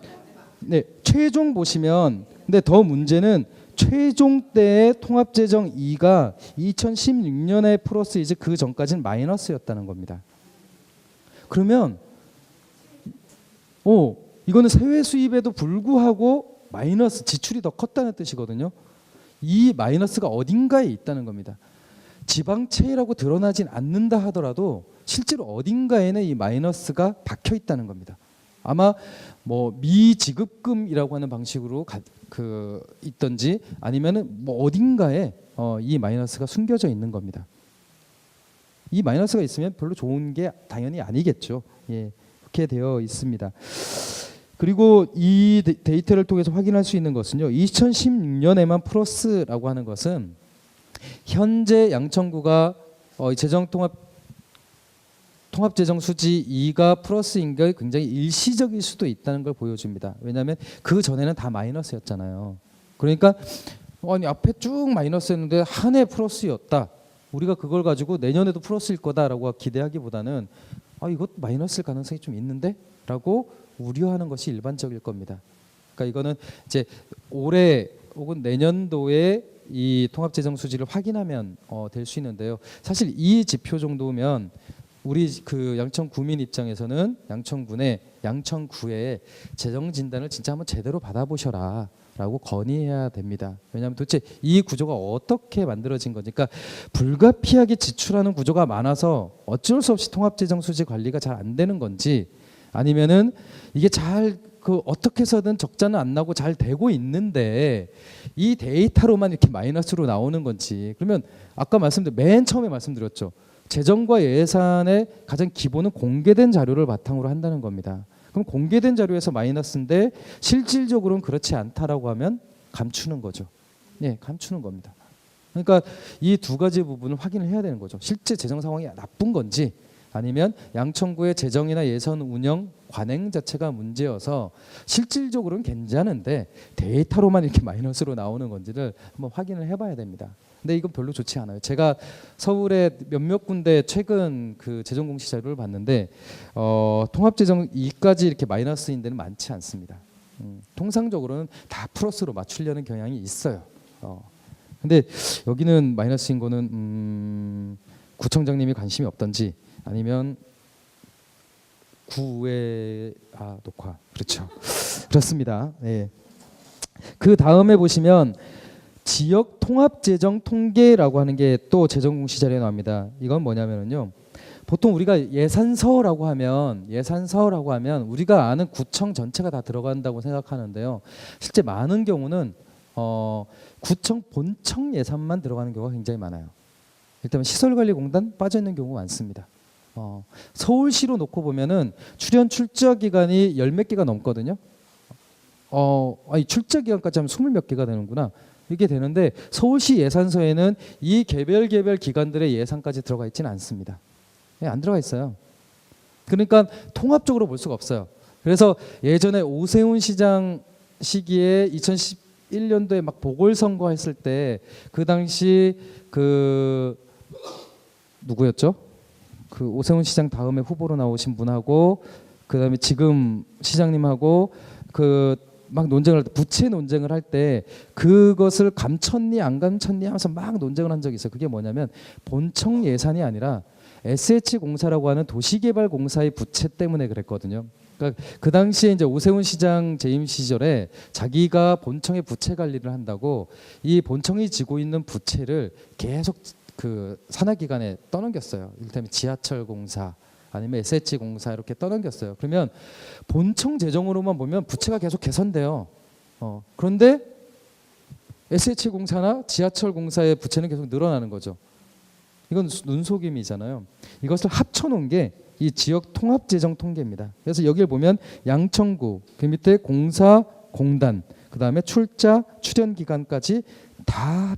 최종 보시면, 근데 더 문제는 최종 때의 통합재정 2가 2016년에 플러스 이제 그 전까지는 마이너스였다는 겁니다. 그러면 이거는 세외 수입에도 불구하고 마이너스 지출이 더 컸다는 뜻이거든요. 이 마이너스가 어딘가에 있다는 겁니다. 지방채라고 드러나진 않는다 하더라도 실제로 어딘가에는 이 마이너스가 박혀 있다는 겁니다. 아마 뭐 미지급금이라고 하는 방식으로 있던지 아니면은 뭐 어딘가에 이 마이너스가 숨겨져 있는 겁니다. 이 마이너스가 있으면 별로 좋은 게 당연히 아니겠죠. 예, 그렇게 되어 있습니다. 그리고 이 데이터를 통해서 확인할 수 있는 것은요, 2016년에만 플러스라고 하는 것은 현재 양천구가 재정 통합재정 수지 2가 플러스인 게 굉장히 일시적일 수도 있다는 걸 보여줍니다. 왜냐하면 그 전에는 다 마이너스였잖아요. 그러니까 아니 앞에 쭉 마이너스였는데 한 해 플러스였다. 우리가 그걸 가지고 내년에도 플러스일 거다라고 기대하기보다는 이것 마이너스일 가능성이 좀 있는데? 라고 우려하는 것이 일반적일 겁니다. 그러니까 이거는 이제 올해 혹은 내년도에 이 통합재정 수지를 확인하면 될 수 있는데요. 사실 이 지표 정도면 우리 그 양천구민 입장에서는 양천구의 재정 진단을 진짜 한번 제대로 받아보셔라. 라고 건의해야 됩니다. 왜냐하면 도대체 이 구조가 어떻게 만들어진 건지, 그러니까 불가피하게 지출하는 구조가 많아서 어쩔 수 없이 통합재정 수지 관리가 잘 안 되는 건지, 아니면은 이게 잘 어떻게 해서든 적자는 안 나고 잘 되고 있는데 이 데이터로만 이렇게 마이너스로 나오는 건지. 그러면 아까 맨 처음에 말씀드렸죠. 재정과 예산의 가장 기본은 공개된 자료를 바탕으로 한다는 겁니다. 그럼 공개된 자료에서 마이너스인데 실질적으로는 그렇지 않다라고 하면 감추는 거죠. 예, 감추는 겁니다. 그러니까 이 두 가지 부분을 확인을 해야 되는 거죠. 실제 재정 상황이 나쁜 건지, 아니면 양천구의 재정이나 예산 운영 관행 자체가 문제여서 실질적으로는 괜찮은데 데이터로만 이렇게 마이너스로 나오는 건지를 한번 확인을 해봐야 됩니다. 근데 이건 별로 좋지 않아요. 제가 서울의 몇몇 군데 최근 그 재정 공시 자료를 봤는데 통합재정 이까지 이렇게 마이너스인 데는 많지 않습니다. 통상적으로는 다 플러스로 맞추려는 경향이 있어요. 근데 여기는 마이너스인 거는 구청장님이 관심이 없던지, 아니면 구의 녹화, 그렇죠. 그렇습니다. 네. 그 다음에 보시면 지역 통합재정 통계라고 하는 게 또 재정공시 자료에 나옵니다. 이건 뭐냐면요, 보통 우리가 예산서라고 하면 우리가 아는 구청 전체가 다 들어간다고 생각하는데요. 실제 많은 경우는 구청 본청 예산만 들어가는 경우가 굉장히 많아요. 일단 시설관리공단 빠져 있는 경우가 많습니다. 서울시로 놓고 보면은 출연 출자 기간이 열 몇 개가 넘거든요. 아니 출자 기간까지 하면 20몇 개가 되는구나. 이게 되는데 서울시 예산서에는 이 개별 기관들의 예산까지 들어가 있지는 않습니다. 안 들어가 있어요. 그러니까 통합적으로 볼 수가 없어요. 그래서 예전에 오세훈 시장 시기에 2011년도에 막 보궐선거 했을 때 그 당시 그 누구였죠? 그 오세훈 시장 다음에 후보로 나오신 분하고 그다음에 지금 시장님하고 그 막 논쟁을 할 때, 부채 논쟁을 할 때 그것을 감췄니 안 감췄니 하면서 막 논쟁을 한 적이 있어요. 그게 뭐냐면 본청 예산이 아니라 SH공사라고 하는 도시개발공사의 부채 때문에 그랬거든요. 그러니까 그 당시에 이제 오세훈 시장 재임 시절에 자기가 본청의 부채 관리를 한다고 이 본청이 지고 있는 부채를 계속 그 산하기관에 떠넘겼어요. 이를테면 지하철공사 아니면 SH공사 이렇게 떠넘겼어요. 그러면 본청 재정으로만 보면 부채가 계속 개선돼요. 그런데 SH공사나 지하철공사의 부채는 계속 늘어나는 거죠. 이건 눈속임이잖아요. 이것을 합쳐놓은 게 이 지역 통합재정 통계입니다. 그래서 여기를 보면 양천구, 그 밑에 공사, 공단, 그 다음에 출자, 출연 기간까지 다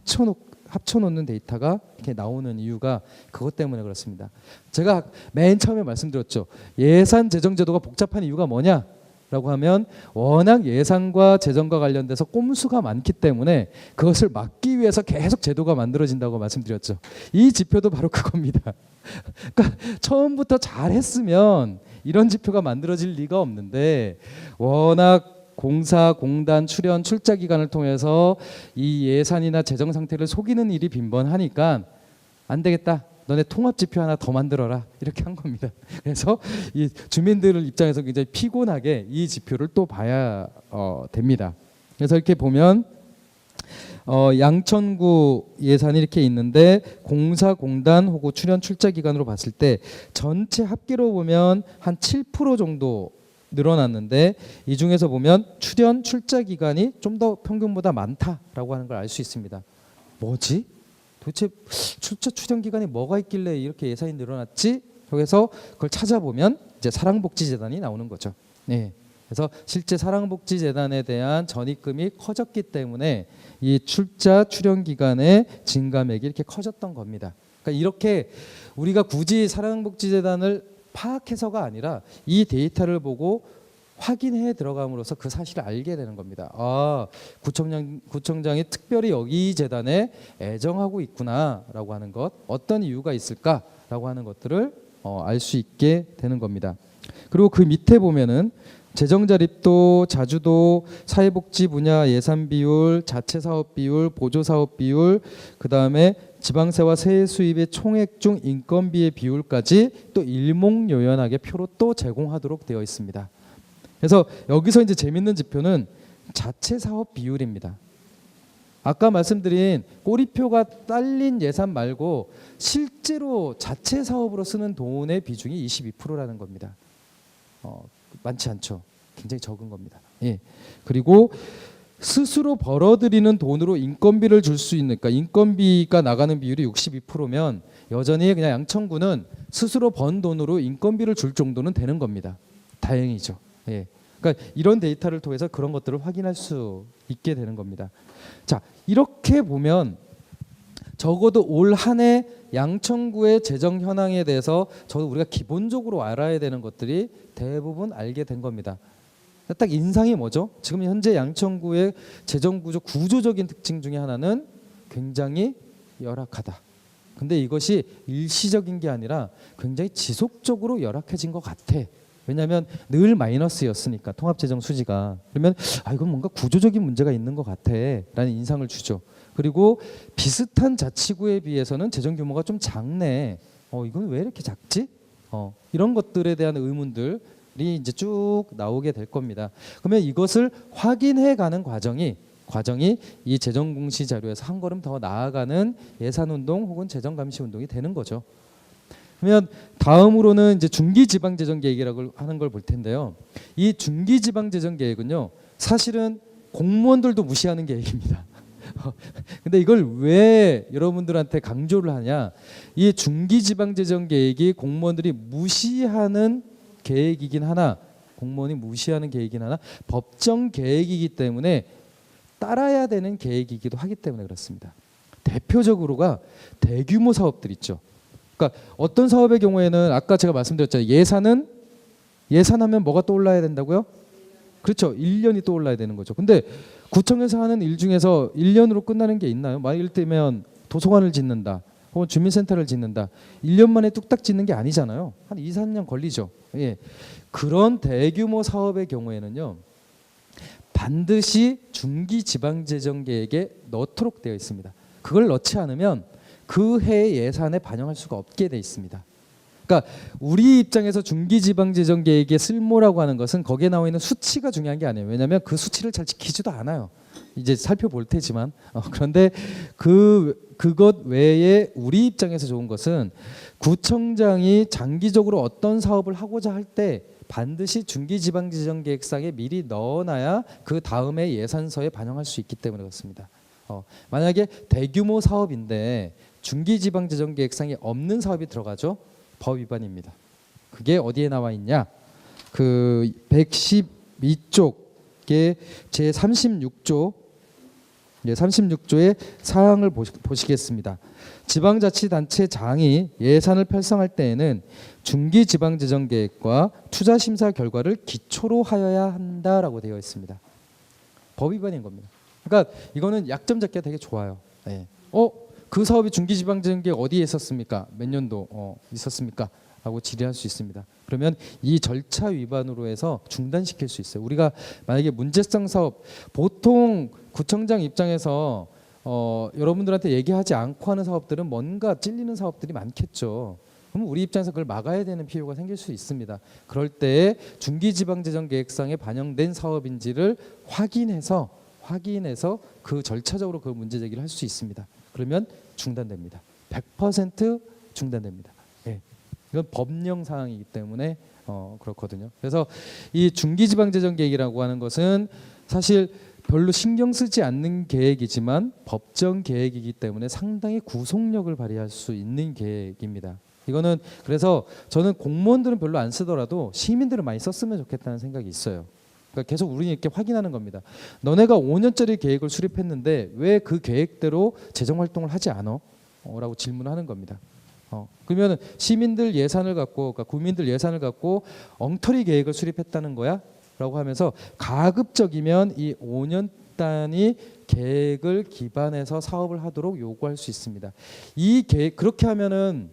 합쳐놓는 데이터가 이렇게 나오는 이유가 그것 때문에 그렇습니다. 제가 맨 처음에 말씀드렸죠. 예산 재정 제도가 복잡한 이유가 뭐냐라고 하면 워낙 예산과 재정과 관련돼서 꼼수가 많기 때문에 그것을 막기 위해서 계속 제도가 만들어진다고 말씀드렸죠. 이 지표도 바로 그겁니다. 그러니까 처음부터 잘했으면 이런 지표가 만들어질 리가 없는데 워낙 공사, 공단, 출연, 출자 기간을 통해서 이 예산이나 재정 상태를 속이는 일이 빈번하니까 안 되겠다. 너네 통합 지표 하나 더 만들어라. 이렇게 한 겁니다. 그래서 이 주민들 입장에서 굉장히 피곤하게 이 지표를 또 봐야 됩니다. 그래서 이렇게 보면 양천구 예산이 이렇게 있는데 공사, 공단 혹은 출연, 출자 기간으로 봤을 때 전체 합계로 보면 한 7% 정도 늘어났는데 이 중에서 보면 출연, 출자 기간이 좀 더 평균보다 많다라고 하는 걸 알 수 있습니다. 뭐지? 도대체 출자, 출연 기간이 뭐가 있길래 이렇게 예산이 늘어났지? 그래서 그걸 찾아보면 이제 사랑복지재단이 나오는 거죠. 네. 그래서 실제 사랑복지재단에 대한 전입금이 커졌기 때문에 이 출자, 출연 기간의 증감액이 이렇게 커졌던 겁니다. 그러니까 이렇게 우리가 굳이 사랑복지재단을 파악해서가 아니라 이 데이터를 보고 확인해 들어감으로써 그 사실을 알게 되는 겁니다. 구청장이 특별히 여기 재단에 애정하고 있구나라고 하는 것, 어떤 이유가 있을까라고 하는 것들을 알 수 있게 되는 겁니다. 그리고 그 밑에 보면은 재정자립도, 자주도, 사회복지 분야 예산 비율, 자체 사업 비율, 보조 사업 비율, 그 다음에 지방세와 세액 수입의 총액 중 인건비의 비율까지 또 일목요연하게 표로 또 제공하도록 되어 있습니다. 그래서 여기서 이제 재밌는 지표는 자체 사업 비율입니다. 아까 말씀드린 꼬리표가 딸린 예산 말고 실제로 자체 사업으로 쓰는 돈의 비중이 22%라는 겁니다. 많지 않죠. 굉장히 적은 겁니다. 예. 그리고 스스로 벌어들이는 돈으로 인건비를 줄 수 있는, 그러니까 인건비가 나가는 비율이 62%면 여전히 그냥 양천구는 스스로 번 돈으로 인건비를 줄 정도는 되는 겁니다. 다행이죠. 예. 그러니까 이런 데이터를 통해서 그런 것들을 확인할 수 있게 되는 겁니다. 자, 이렇게 보면 적어도 올 한 해 양천구의 재정 현황에 대해서 저도 우리가 기본적으로 알아야 되는 것들이 대부분 알게 된 겁니다. 딱 인상이 뭐죠? 지금 현재 양천구의 재정 구조 구조적인 특징 중에 하나는 굉장히 열악하다. 근데 이것이 일시적인 게 아니라 굉장히 지속적으로 열악해진 것 같아. 왜냐하면 늘 마이너스였으니까 통합재정 수지가. 그러면 이건 뭔가 구조적인 문제가 있는 것 같아라는 인상을 주죠. 그리고 비슷한 자치구에 비해서는 재정 규모가 좀 작네. 이건 왜 이렇게 작지? 이런 것들에 대한 의문들이 이제 쭉 나오게 될 겁니다. 그러면 이것을 확인해가는 과정이 이 재정공시 자료에서 한 걸음 더 나아가는 예산운동 혹은 재정감시운동이 되는 거죠. 그러면 다음으로는 이제 중기지방재정계획이라고 하는 걸 볼 텐데요. 이 중기지방재정계획은요, 사실은 공무원들도 무시하는 계획입니다. 근데 이걸 왜 여러분들한테 강조를 하냐? 이 중기지방재정계획이 공무원들이 무시하는 계획이긴 하나, 공무원이 무시하는 계획이긴 하나 법정 계획이기 때문에 따라야 되는 계획이기도 하기 때문에 그렇습니다. 대표적으로가 대규모 사업들 있죠. 그러니까 어떤 사업의 경우에는 아까 제가 말씀드렸잖아요. 예산하면 뭐가 떠올라야 된다고요? 그렇죠. 1년이 떠올라야 되는 거죠. 근데 구청에서 하는 일 중에서 1년으로 끝나는 게 있나요? 만일 때면 도서관을 짓는다. 혹은 주민센터를 짓는다. 1년 만에 뚝딱 짓는 게 아니잖아요. 한 2, 3년 걸리죠. 예. 그런 대규모 사업의 경우에는요. 반드시 중기지방재정계획에 넣도록 되어 있습니다. 그걸 넣지 않으면 그 해의 예산에 반영할 수가 없게 돼 있습니다. 그러니까 우리 입장에서 중기지방재정계획의 쓸모라고 하는 것은 거기에 나와 있는 수치가 중요한 게 아니에요. 왜냐하면 그 수치를 잘 지키지도 않아요. 이제 살펴볼 테지만 그런데 그것 외에 우리 입장에서 좋은 것은 구청장이 장기적으로 어떤 사업을 하고자 할 때 반드시 중기지방재정계획상에 미리 넣어놔야 그 다음에 예산서에 반영할 수 있기 때문에 그렇습니다. 만약에 대규모 사업인데 중기지방재정계획상에 없는 사업이 들어가죠. 법 위반입니다. 그게 어디에 나와 있냐? 그 112쪽의 제 36조 36조의 사항을 보시겠습니다. 지방자치단체장이 예산을 편성할 때에는 중기지방재정계획과 투자심사 결과를 기초로 하여야 한다라고 되어 있습니다. 법 위반인 겁니다. 그러니까 이거는 약점 잡기가 되게 좋아요. 네. 그 사업이 중기지방재정계획 어디에 있었습니까? 몇 년도 있었습니까? 하고 질의할 수 있습니다. 그러면 이 절차 위반으로 해서 중단시킬 수 있어요. 우리가 만약에 문제성 사업, 보통 구청장 입장에서 여러분들한테 얘기하지 않고 하는 사업들은 뭔가 찔리는 사업들이 많겠죠. 그럼 우리 입장에서 그걸 막아야 되는 필요가 생길 수 있습니다. 그럴 때 중기지방재정계획상에 반영된 사업인지를 확인해서 그 절차적으로 그 문제 제기를 할 수 있습니다. 그러면 중단됩니다. 100% 중단됩니다. 네. 이건 법령 사항이기 때문에 그렇거든요. 그래서 이 중기지방재정계획이라고 하는 것은 사실 별로 신경 쓰지 않는 계획이지만 법정 계획이기 때문에 상당히 구속력을 발휘할 수 있는 계획입니다. 이거는 그래서 저는 공무원들은 별로 안 쓰더라도 시민들은 많이 썼으면 좋겠다는 생각이 있어요. 그러니까 계속 우리는 이렇게 확인하는 겁니다. 너네가 5년짜리 계획을 수립했는데 왜 그 계획대로 재정활동을 하지 않아? 라고 질문하는 겁니다. 그러면 시민들 예산을 갖고, 그러니까 국민들 예산을 갖고 엉터리 계획을 수립했다는 거야? 라고 하면서 가급적이면 이 5년 단위 계획을 기반해서 사업을 하도록 요구할 수 있습니다. 이 계획 그렇게 하면은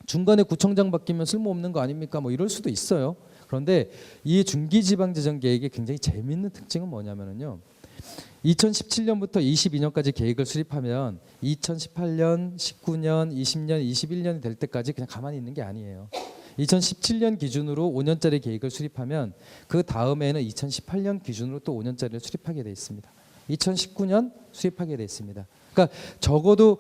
중간에 구청장 바뀌면 쓸모없는 거 아닙니까? 뭐 이럴 수도 있어요. 그런데 이 중기지방재정계획의 굉장히 재미있는 특징은 뭐냐면요. 2017년부터 22년까지 계획을 수립하면 2018년, 19년, 20년, 21년이 될 때까지 그냥 가만히 있는 게 아니에요. 2017년 기준으로 5년짜리 계획을 수립하면 그 다음에는 2018년 기준으로 또 5년짜리를 수립하게 돼 있습니다. 2019년 수립하게 돼 있습니다. 그러니까 적어도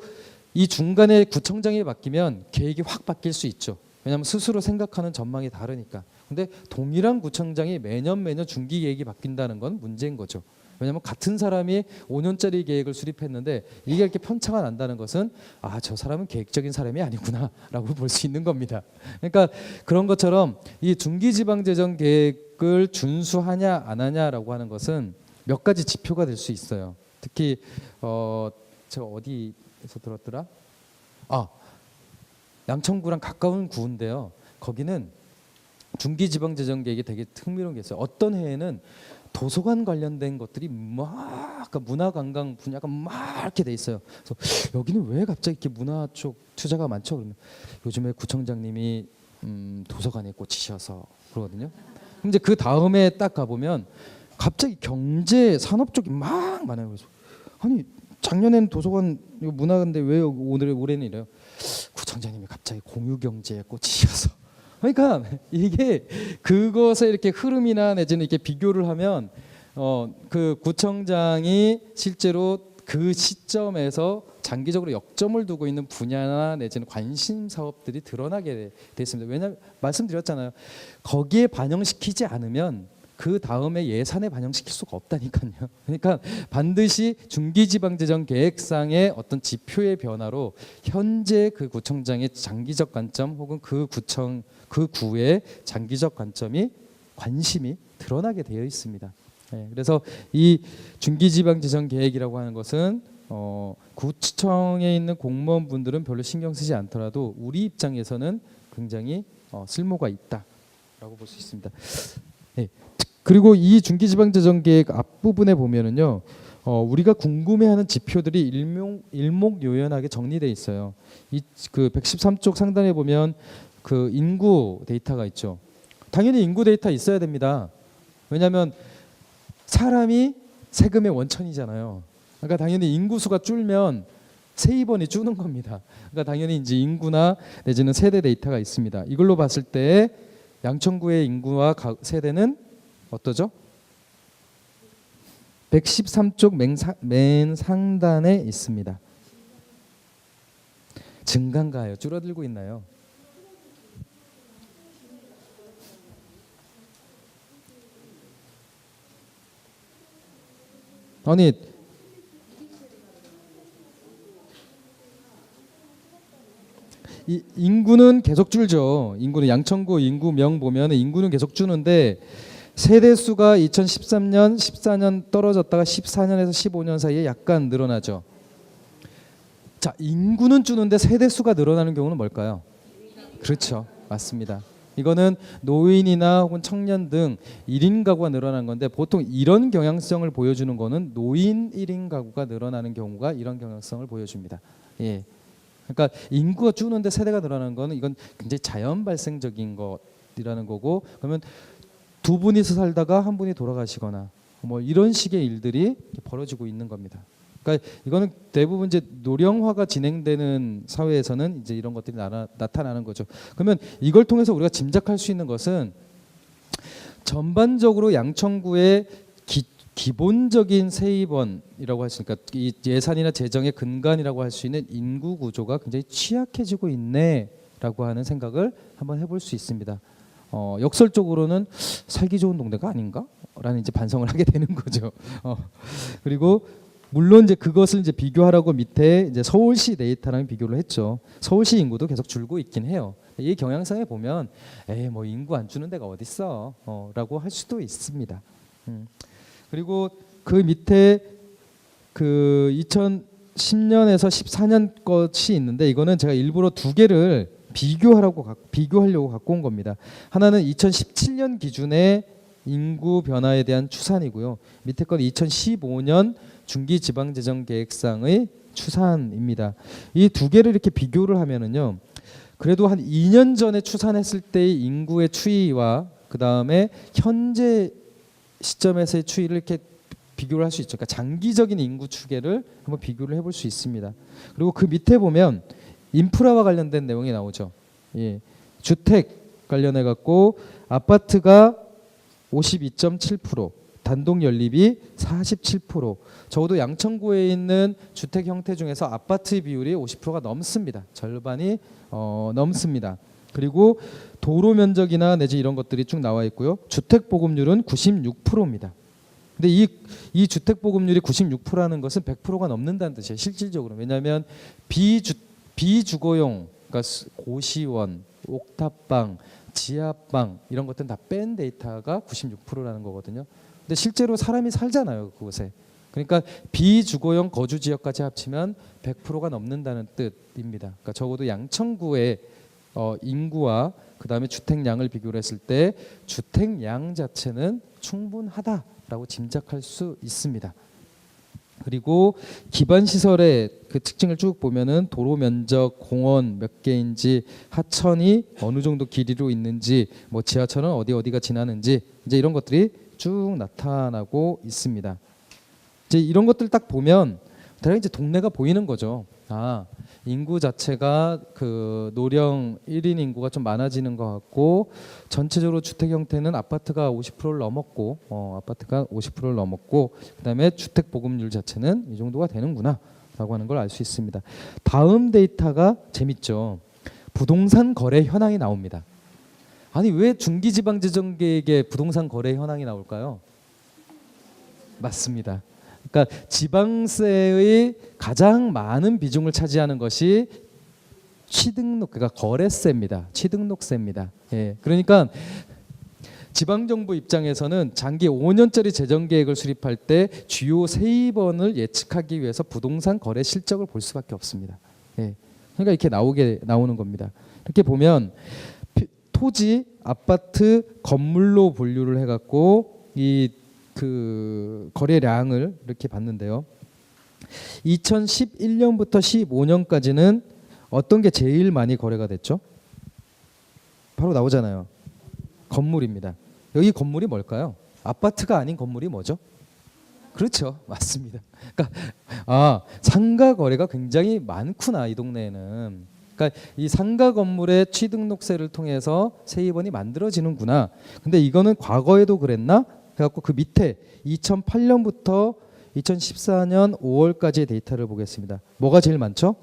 이 중간에 구청장이 바뀌면 계획이 확 바뀔 수 있죠. 왜냐하면 스스로 생각하는 전망이 다르니까. 근데 동일한 구청장이 매년 중기 계획이 바뀐다는 건 문제인 거죠. 왜냐하면 같은 사람이 5년짜리 계획을 수립했는데 이게 이렇게 편차가 난다는 것은 아, 저 사람은 계획적인 사람이 아니구나라고 볼 수 있는 겁니다. 그러니까 그런 것처럼 이 중기지방재정 계획을 준수하냐 안 하냐라고 하는 것은 몇 가지 지표가 될 수 있어요. 특히 제가 어디에서 들었더라? 양천구랑 가까운 구인데요. 거기는 중기지방재정 계획이 되게 흥미로운 게 있어요. 어떤 해에는 도서관 관련된 것들이 막 문화관광 분야가 막 이렇게 돼 있어요. 그래서 여기는 왜 갑자기 이렇게 문화 쪽 투자가 많죠? 그러면 요즘에 구청장님이 도서관에 꽂히셔서 그러거든요. 근데 그 다음에 딱 가보면 갑자기 경제 산업 쪽이 막 많아요. 그래서 아니 작년에는 도서관 문화인데 왜 올해는 이래요? 구청장님이 갑자기 공유경제에 꽂히셔서. 그러니까 이게 그것에 이렇게 흐름이나 내지는 이렇게 비교를 하면 그 구청장이 실제로 그 시점에서 장기적으로 역점을 두고 있는 분야나 내지는 관심 사업들이 드러나게 돼 있습니다. 왜냐하면 말씀드렸잖아요. 거기에 반영시키지 않으면 그 다음에 예산에 반영시킬 수가 없다니까요. 그러니까 반드시 중기지방재정 계획상의 어떤 지표의 변화로 현재 그 구청장의 장기적 관점 혹은 그 구의 장기적 관심이 드러나게 되어 있습니다. 네, 그래서 이 중기지방재정 계획이라고 하는 것은 구청에 있는 공무원분들은 별로 신경 쓰지 않더라도 우리 입장에서는 굉장히 쓸모가 있다라고 볼 수 있습니다. 네. 그리고 이 중기지방재정계획 앞부분에 보면은요, 우리가 궁금해하는 지표들이 일목요연하게 정리돼 있어요. 그 113쪽 상단에 보면 그 인구 데이터가 있죠. 당연히 인구 데이터 있어야 됩니다. 왜냐하면 사람이 세금의 원천이잖아요. 그러니까 당연히 인구수가 줄면 세입원이 주는 겁니다. 그러니까 당연히 이제 인구나 내지는 세대 데이터가 있습니다. 이걸로 봤을 때 양천구의 인구와 세대는 어떠죠? 113쪽 맨 상단에 있습니다. 증가인가요? 줄어들고 있나요? 아니 이 인구는 계속 줄죠. 인구는 양천구 인구명 보면 인구는 계속 주는데 세대 수가 2013년, 14년 떨어졌다가 14년에서 15년 사이에 약간 늘어나죠. 자, 인구는 주는데 세대 수가 늘어나는 경우는 뭘까요? 그렇죠. 맞습니다. 이거는 노인이나 혹은 청년 등 1인 가구가 늘어난 건데 보통 이런 경향성을 보여주는 거는 노인 1인 가구가 늘어나는 경우가 이런 경향성을 보여줍니다. 예. 그러니까 인구가 주는데 세대가 늘어나는 거는 이건 굉장히 자연 발생적인 것이라는 거고 그러면 두 분이서 살다가 한 분이 돌아가시거나 뭐 이런 식의 일들이 벌어지고 있는 겁니다. 그러니까 이거는 대부분 이제 노령화가 진행되는 사회에서는 이제 이런 것들이 나타나는 거죠. 그러면 이걸 통해서 우리가 짐작할 수 있는 것은 전반적으로 양천구의 기본적인 세입원이라고 할 수 있으니까 이 예산이나 재정의 근간이라고 할 수 있는 인구 구조가 굉장히 취약해지고 있네라고 하는 생각을 한번 해볼 수 있습니다. 역설적으로는 살기 좋은 동네가 아닌가라는 이제 반성을 하게 되는 거죠. 그리고 물론 이제 그것을 이제 비교하라고 밑에 이제 서울시 데이터랑 비교를 했죠. 서울시 인구도 계속 줄고 있긴 해요. 이 경향성에 보면 에이 뭐 인구 안 주는 데가 어딨어라고 할 수도 있습니다. 그리고 그 밑에 그 2010년에서 14년 것이 있는데 이거는 제가 일부러 두 개를 비교하려고 갖고 온 겁니다. 하나는 2017년 기준의 인구 변화에 대한 추산이고요. 밑에 건 2015년 중기지방재정계획상의 추산입니다. 이 두 개를 이렇게 비교를 하면은요. 그래도 한 2년 전에 추산했을 때의 인구의 추이와 그 다음에 현재 시점에서의 추이를 이렇게 비교를 할 수 있죠. 그러니까 장기적인 인구 추계를 한번 비교를 해볼 수 있습니다. 그리고 그 밑에 보면 인프라와 관련된 내용이 나오죠. 예. 주택 관련해 갖고 아파트가 52.7%, 단독 연립이 47%. 적어도 양천구에 있는 주택 형태 중에서 아파트 비율이 50%가 넘습니다. 절반이 넘습니다. 그리고 도로 면적이나 내지 이런 것들이 쭉 나와 있고요. 주택 보급률은 96%입니다. 근데 이 주택 보급률이 96%라는 것은 100%가 넘는다는 뜻이에요. 실질적으로. 왜냐하면 비주거용, 그러니까 고시원, 옥탑방, 지하방 이런 것들은 다 뺀 데이터가 96%라는 거거든요. 근데 실제로 사람이 살잖아요, 그곳에. 그러니까 비주거용 거주 지역까지 합치면 100%가 넘는다는 뜻입니다. 그러니까 적어도 양천구의 인구와 그다음에 주택량을 비교를 했을 때 주택량 자체는 충분하다라고 짐작할 수 있습니다. 그리고 기반 시설의 그 특징을 쭉 보면은 도로 면적, 공원 몇 개인지, 하천이 어느 정도 길이로 있는지, 뭐 지하철은 어디가 지나는지 이제 이런 것들이 쭉 나타나고 있습니다. 이제 이런 것들 딱 보면 대략 이제 동네가 보이는 거죠. 아, 인구 자체가 그 노령 1인 인구가 좀 많아지는 것 같고 전체적으로 주택 형태는 아파트가 50%를 넘었고 아파트가 50%를 넘었고 그다음에 주택 보급률 자체는 이 정도가 되는구나라고 하는 걸 알 수 있습니다. 다음 데이터가 재밌죠. 부동산 거래 현황이 나옵니다. 아니 왜 중기지방재정계획에 부동산 거래 현황이 나올까요? 맞습니다. 그러니까 지방세의 가장 많은 비중을 차지하는 것이 취등록, 그러니까 거래세입니다. 취등록세입니다. 예, 그러니까 지방정부 입장에서는 장기 5년짜리 재정계획을 수립할 때 주요 세입원을 예측하기 위해서 부동산 거래 실적을 볼 수밖에 없습니다. 예, 그러니까 이렇게 나오는 겁니다. 이렇게 보면 토지, 아파트, 건물로 분류를 해갖고 그 거래량을 이렇게 봤는데요. 2011년부터 15년까지는 어떤 게 제일 많이 거래가 됐죠? 바로 나오잖아요. 건물입니다. 여기 건물이 뭘까요? 아파트가 아닌 건물이 뭐죠? 그렇죠. 맞습니다. 그러니까 상가 거래가 굉장히 많구나, 이 동네에는. 그러니까 이 상가 건물의 취등록세를 통해서 세입원이 만들어지는구나. 근데 이거는 과거에도 그랬나? 그래갖고 그 밑에 2008년부터 2014년 5월까지의 데이터를 보겠습니다. 뭐가 제일 많죠?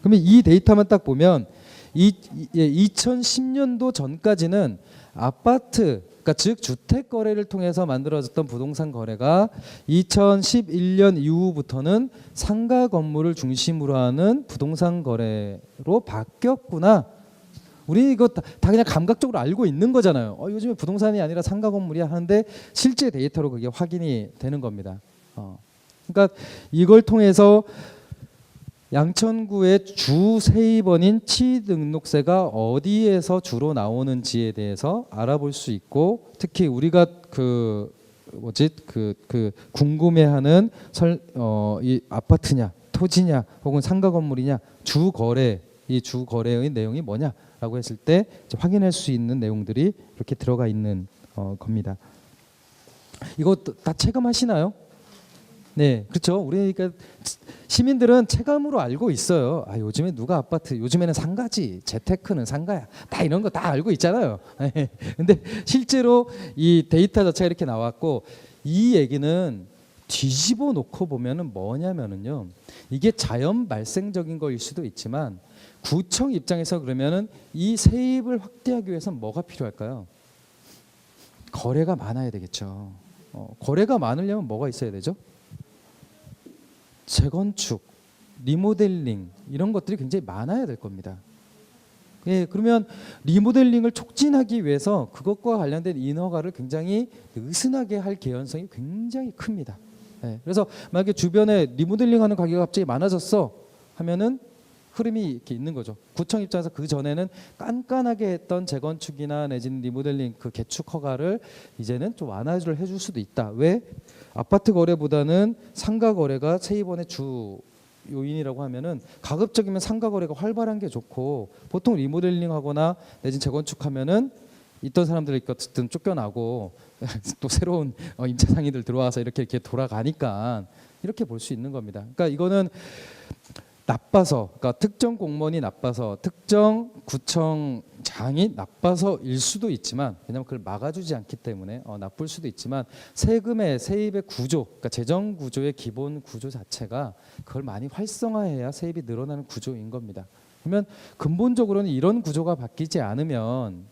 그러면 이 데이터만 딱 보면 2010년도 전까지는 아파트, 그러니까 즉 주택 거래를 통해서 만들어졌던 부동산 거래가 2011년 이후부터는 상가 건물을 중심으로 하는 부동산 거래로 바뀌었구나. 우리 이거 다 그냥 감각적으로 알고 있는 거잖아요. 요즘에 부동산이 아니라 상가 건물이야 하는데 실제 데이터로 그게 확인이 되는 겁니다. 그러니까 이걸 통해서 양천구의 주 세입원인 취등록세가 어디에서 주로 나오는지에 대해서 알아볼 수 있고, 특히 우리가 궁금해하는 이 아파트냐, 토지냐, 혹은 상가 건물이냐, 주 거래의 내용이 뭐냐라고 했을 때 확인할 수 있는 내용들이 이렇게 들어가 있는 겁니다. 이거 다 체감하시나요? 네, 그렇죠. 우리 그러니까 시민들은 체감으로 알고 있어요. 요즘에 누가 아파트, 요즘에는 상가지, 재테크는 상가야, 다 이런 거 다 알고 있잖아요. 근데 실제로 이 데이터 자체가 이렇게 나왔고, 이 얘기는 뒤집어 놓고 보면은 뭐냐면은요, 이게 자연 발생적인 거일 수도 있지만 구청 입장에서 그러면은 이 세입을 확대하기 위해서 뭐가 필요할까요? 거래가 많아야 되겠죠. 거래가 많으려면 뭐가 있어야 되죠? 재건축, 리모델링 이런 것들이 굉장히 많아야 될 겁니다. 예, 그러면 리모델링을 촉진하기 위해서 그것과 관련된 인허가를 굉장히 느슨하게 할 개연성이 굉장히 큽니다. 예, 그래서 만약에 주변에 리모델링하는 가게가 갑자기 많아졌어 하면은 흐름이 이렇게 있는 거죠. 구청 입장에서 그 전에는 깐깐하게 했던 재건축이나 내지는 리모델링 그 개축 허가를 이제는 좀 완화를 해줄 수도 있다. 왜? 아파트 거래보다는 상가 거래가 세입원의 주 요인이라고 하면은 가급적이면 상가 거래가 활발한 게 좋고, 보통 리모델링하거나 내지는 재건축하면은 있던 사람들이 어쨌든 쫓겨나고 또 새로운 임차상인들 들어와서 이렇게 돌아가니까 이렇게 볼 수 있는 겁니다. 그러니까 이거는 나빠서, 그러니까 특정 공무원이 나빠서, 특정 구청장이 나빠서일 수도 있지만, 왜냐하면 그걸 막아주지 않기 때문에 나쁠 수도 있지만, 세입의 구조, 그러니까 재정 구조의 기본 구조 자체가 그걸 많이 활성화해야 세입이 늘어나는 구조인 겁니다. 그러면 근본적으로는 이런 구조가 바뀌지 않으면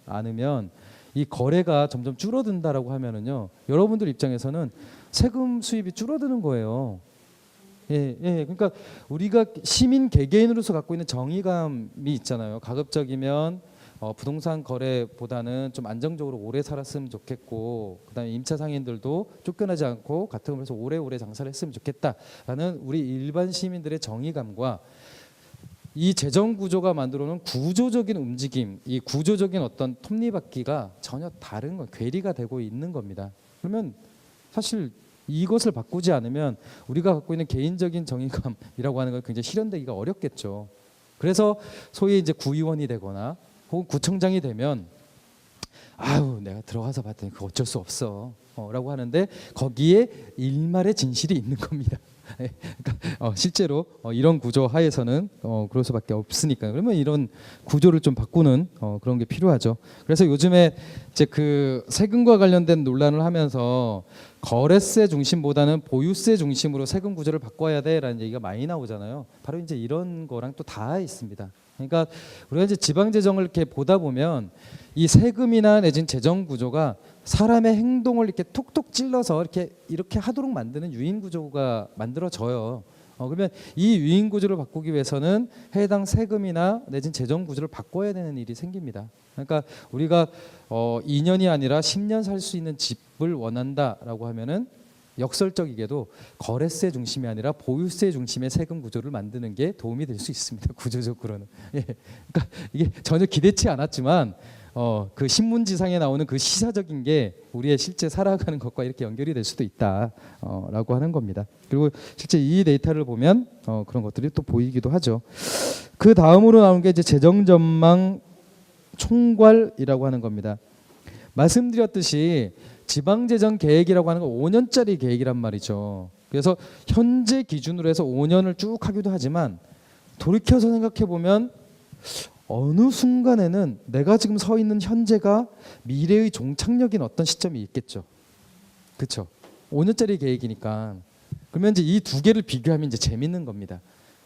이 거래가 점점 줄어든다라고 하면은요, 여러분들 입장에서는 세금 수입이 줄어드는 거예요. 그러니까 우리가 시민 개개인으로서 갖고 있는 정의감이 있잖아요. 가급적이면 부동산 거래보다는 좀 안정적으로 오래 살았으면 좋겠고, 그다음에 임차 상인들도 쫓겨나지 않고 같은 곳에서 오래오래 장사를 했으면 좋겠다라는 우리 일반 시민들의 정의감과 이 재정 구조가 만들어놓은 구조적인 움직임, 이 구조적인 어떤 톱니바퀴가 전혀 다른 건 괴리가 되고 있는 겁니다. 그러면 사실 이것을 바꾸지 않으면 우리가 갖고 있는 개인적인 정의감이라고 하는 건 굉장히 실현되기가 어렵겠죠. 그래서 소위 이제 구의원이 되거나 혹은 구청장이 되면 아유 내가 들어가서 봤더니 그거 어쩔 수 없어 라고 하는데 거기에 일말의 진실이 있는 겁니다. 그러니까 실제로 이런 구조 하에서는 그럴 수밖에 없으니까. 그러면 이런 구조를 좀 바꾸는 그런 게 필요하죠. 그래서 요즘에 이제 그 세금과 관련된 논란을 하면서 거래세 중심보다는 보유세 중심으로 세금 구조를 바꿔야 돼라는 얘기가 많이 나오잖아요. 바로 이제 이런 거랑 또 다 있습니다. 그러니까 우리가 이제 지방 재정을 이렇게 보다 보면 이 세금이나 내진 재정 구조가 사람의 행동을 이렇게 톡톡 찔러서 이렇게 하도록 만드는 유인 구조가 만들어져요. 그러면 이 유인 구조를 바꾸기 위해서는 해당 세금이나 내진 재정 구조를 바꿔야 되는 일이 생깁니다. 그러니까 우리가 2년이 아니라 10년 살 수 있는 집을 원한다라고 하면은 역설적이게도 거래세 중심이 아니라 보유세 중심의 세금 구조를 만드는 게 도움이 될 수 있습니다. 구조적으로는. 그러니까 이게 전혀 기대치 않았지만 그 신문지상에 나오는 그 시사적인 게 우리의 실제 살아가는 것과 이렇게 연결이 될 수도 있다라고 하는 겁니다. 그리고 실제 이 데이터를 보면 그런 것들이 또 보이기도 하죠. 그 다음으로 나온 게 이제 재정 전망 총괄이라고 하는 겁니다. 말씀드렸듯이 지방재정 계획이라고 하는 건 5년짜리 계획이란 말이죠. 그래서 현재 기준으로 해서 5년을 쭉 하기도 하지만 돌이켜서 생각해 보면 어느 순간에는 내가 지금 서 있는 현재가 미래의 종착역인 어떤 시점이 있겠죠. 그렇죠? 5년짜리 계획이니까. 그러면 이제 이 두 개를 비교하면 이제 재밌는 겁니다.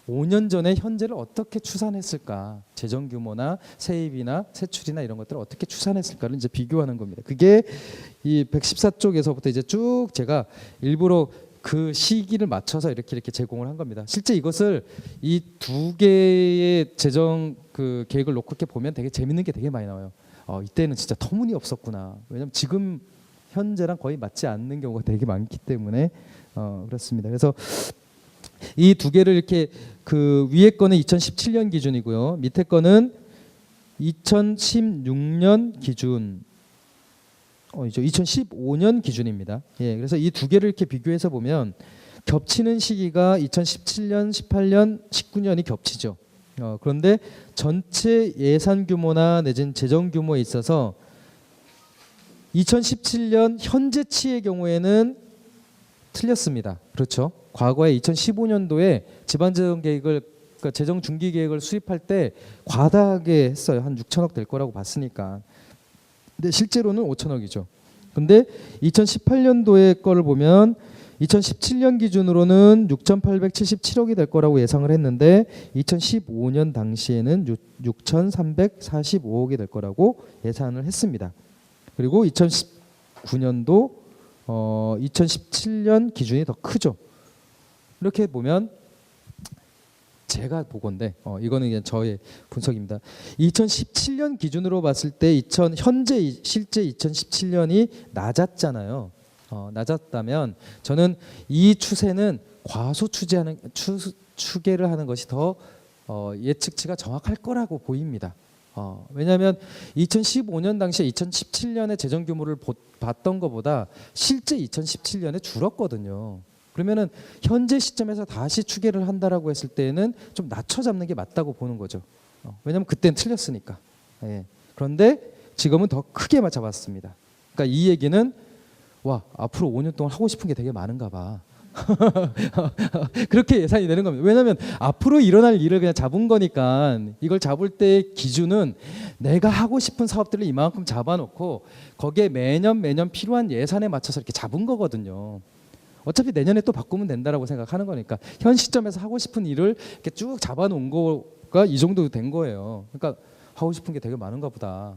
5년 전에 현재를 어떻게 추산했을까? 재정 규모나 세입이나 세출이나 이런 것들을 어떻게 추산했을까를 이제 비교하는 겁니다. 그게 이 114쪽에서부터 이제 쭉 제가 일부러 그 시기를 맞춰서 이렇게 제공을 한 겁니다. 실제 이것을 이 두 개의 재정 그 계획을 놓고 이렇게 보면 되게 재밌는 게 되게 많이 나와요. 이때는 진짜 터무니없었구나. 왜냐하면 지금 현재랑 거의 맞지 않는 경우가 되게 많기 때문에 그렇습니다. 그래서 이 두 개를 이렇게 그 위에 거는 2017년 기준이고요. 밑에 거는 2016년 기준. 이제 2015년 기준입니다. 그래서 이 두 개를 이렇게 비교해서 보면 겹치는 시기가 2017년, 18년, 19년이 겹치죠. 그런데 전체 예산 규모나 내진 재정 규모에 있어서 2017년 현재치의 경우에는 틀렸습니다. 그렇죠? 과거에 2015년도에 지방재정 계획을 그러니까 재정 중기 계획을 수립할 때 과다하게 했어요. 한 6천억 될 거라고 봤으니까. 근데 실제로는 5천억이죠. 근데 2018년도의 거를 보면 2017년 기준으로는 6,877억이 될 거라고 예상을 했는데 2015년 당시에는 6,345억이 될 거라고 예상을 했습니다. 그리고 2019년도 2017년 기준이 더 크죠. 이렇게 보면 제가 보건데 이거는 그냥 저의 분석입니다. 2017년 기준으로 봤을 때 현재 실제 2017년이 낮았잖아요. 낮았다면 저는 이 추세는 과소 추계를 하는 것이 더 예측치가 정확할 거라고 보입니다. 왜냐하면 2015년 당시에 2017년의 재정 규모를 봤던 것보다 실제 2017년에 줄었거든요. 그러면은 현재 시점에서 다시 추계를 한다라고 했을 때는 좀 낮춰 잡는 게 맞다고 보는 거죠. 왜냐하면 그때는 틀렸으니까. 그런데 지금은 더 크게 잡았습니다. 그러니까 이 얘기는 와 앞으로 5년 동안 하고 싶은 게 되게 많은가 봐. 그렇게 예산이 되는 겁니다. 왜냐하면 앞으로 일어날 일을 그냥 잡은 거니까 이걸 잡을 때 기준은 내가 하고 싶은 사업들을 이만큼 잡아놓고 거기에 매년 필요한 예산에 맞춰서 이렇게 잡은 거거든요. 어차피 내년에 또 바꾸면 된다라고 생각하는 거니까 현 시점에서 하고 싶은 일을 이렇게 쭉 잡아놓은 거가 이 정도 된 거예요. 그러니까 하고 싶은 게 되게 많은가 보다.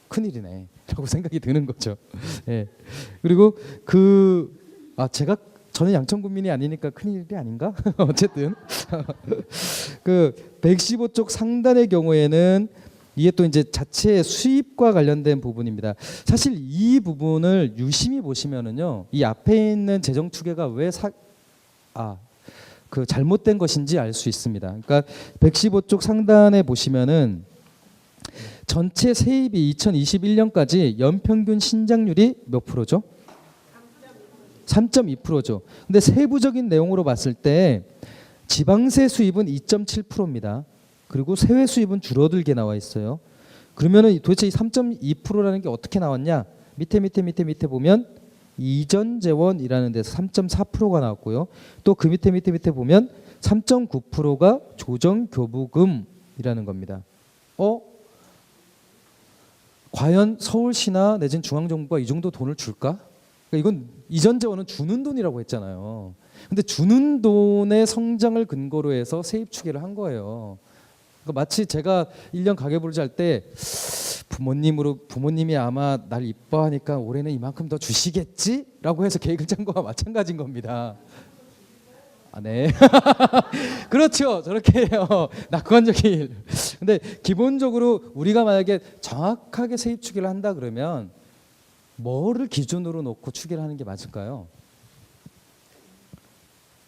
큰일이네 라고 생각이 드는 거죠. 예. 그리고 저는 양천 군민이 아니니까 큰일이 아닌가? 어쨌든 그 115쪽 상단의 경우에는 이게 또 이제 자체 수입과 관련된 부분입니다. 사실 이 부분을 유심히 보시면은요, 이 앞에 있는 재정 추계가 왜 잘못된 것인지 알 수 있습니다. 그러니까 115쪽 상단에 보시면은 전체 세입이 2021년까지 연평균 신장률이 몇 프로죠? 3.2%죠. 근데 세부적인 내용으로 봤을 때 지방세 수입은 2.7%입니다. 그리고 세외 수입은 줄어들게 나와 있어요. 그러면은 도대체 이 3.2%라는 게 어떻게 나왔냐? 밑에 보면 이전 재원이라는 데서 3.4%가 나왔고요. 또 그 밑에 보면 3.9%가 조정 교부금이라는 겁니다. 과연 서울시나 내진 중앙정부가 이 정도 돈을 줄까? 그러니까 이건 이전 재원은 주는 돈이라고 했잖아요. 근데 주는 돈의 성장을 근거로 해서 세입 추계를 한 거예요. 그러니까 마치 제가 1년 가계부를 짤 때 부모님이 아마 날 이뻐하니까 올해는 이만큼 더 주시겠지라고 해서 계획을 짠 거와 마찬가지인 겁니다. 네. 그렇죠. 저렇게 해요. 낙관적인. 근데 기본적으로 우리가 만약에 정확하게 세입 추계를 한다 그러면 뭐를 기준으로 놓고 추계를 하는 게 맞을까요?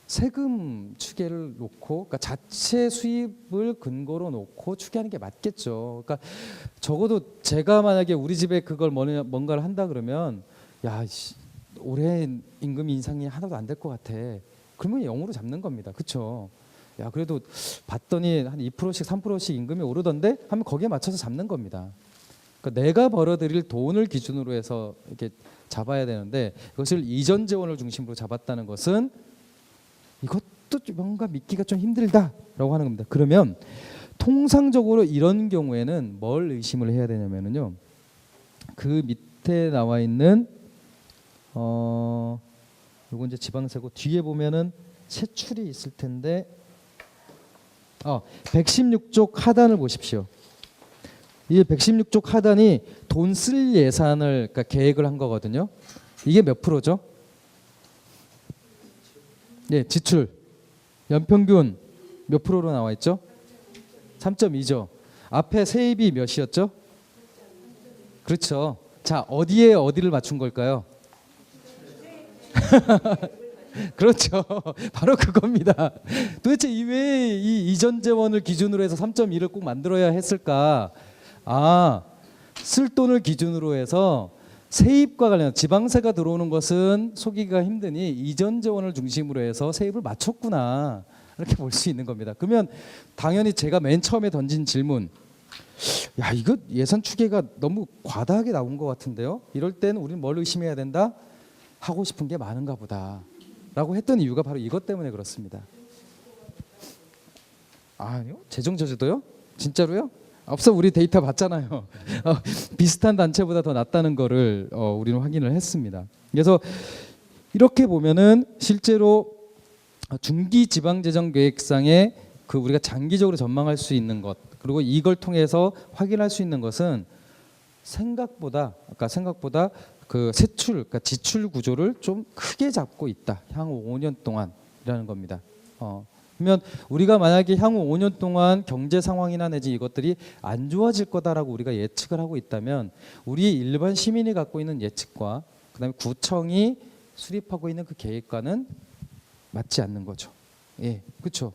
세금 추계를 놓고, 그러니까 자체 수입을 근거로 놓고 추계하는 게 맞겠죠. 그러니까 적어도 제가 만약에 우리 집에 그걸 뭔가를 한다 그러면 올해 임금 인상이 하나도 안 될 것 같아. 그러면 0으로 잡는 겁니다. 그렇죠? 그래도 봤더니 한 2%씩 3%씩 임금이 오르던데 하면 거기에 맞춰서 잡는 겁니다. 그러니까 내가 벌어들일 돈을 기준으로 해서 이렇게 잡아야 되는데 그것을 이전 재원을 중심으로 잡았다는 것은 이것도 뭔가 믿기가 좀 힘들다라고 하는 겁니다. 그러면 통상적으로 이런 경우에는 뭘 의심을 해야 되냐면요. 그 밑에 나와 있는 요거 이제 지방세고 뒤에 보면은 세출이 있을 텐데 116쪽 하단을 보십시오. 이 116쪽 하단이 돈 쓸 예산을 그러니까 계획을 한 거거든요. 이게 몇 프로죠? 예, 지출 연평균 몇 프로로 나와 있죠? 3.2죠. 앞에 세입이 몇이었죠? 그렇죠. 자, 어디에 어디를 맞춘 걸까요? 그렇죠. 바로 그겁니다. 도대체 왜 이 이전 재원을 기준으로 해서 3.2를 꼭 만들어야 했을까? 쓸 돈을 기준으로 해서 세입과 관련 지방세가 들어오는 것은 속이기가 힘드니 이전 재원을 중심으로 해서 세입을 맞췄구나. 이렇게 볼 수 있는 겁니다. 그러면 당연히 제가 맨 처음에 던진 질문, 이거 예산 추계가 너무 과다하게 나온 것 같은데요. 이럴 때는 우리는 뭘 의심해야 된다? 하고 싶은 게 많은가 보다 라고 했던 이유가 바로 이것 때문에 그렇습니다. 아니요? 재정 저주도요? 진짜로요? 앞서 우리 데이터 봤잖아요. 비슷한 단체보다 더 낫다는 거를 우리는 확인을 했습니다. 그래서 이렇게 보면은 실제로 중기 지방재정계획상에 그 우리가 장기적으로 전망할 수 있는 것, 그리고 이걸 통해서 확인할 수 있는 것은 생각보다 그 세출, 그러니까 지출 구조를 좀 크게 잡고 있다. 향후 5년 동안이라는 겁니다. 그러면 우리가 만약에 향후 5년 동안 경제 상황이나 내지 이것들이 안 좋아질 거다라고 우리가 예측을 하고 있다면 우리 일반 시민이 갖고 있는 예측과 그다음에 구청이 수립하고 있는 그 계획과는 맞지 않는 거죠. 예, 그렇죠.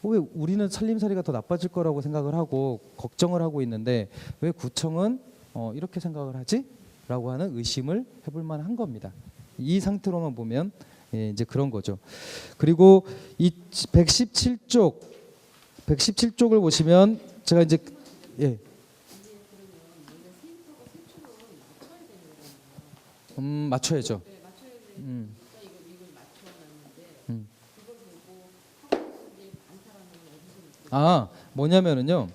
왜 우리는 살림살이가 더 나빠질 거라고 생각을 하고 걱정을 하고 있는데 왜 구청은 이렇게 생각을 하지? 라고 하는 의심을 해볼 만한 겁니다. 이 상태로만 보면 이제 그런 거죠. 그리고 이 117쪽을 보시면 제가 이제 맞춰야죠. 뭐냐면은요.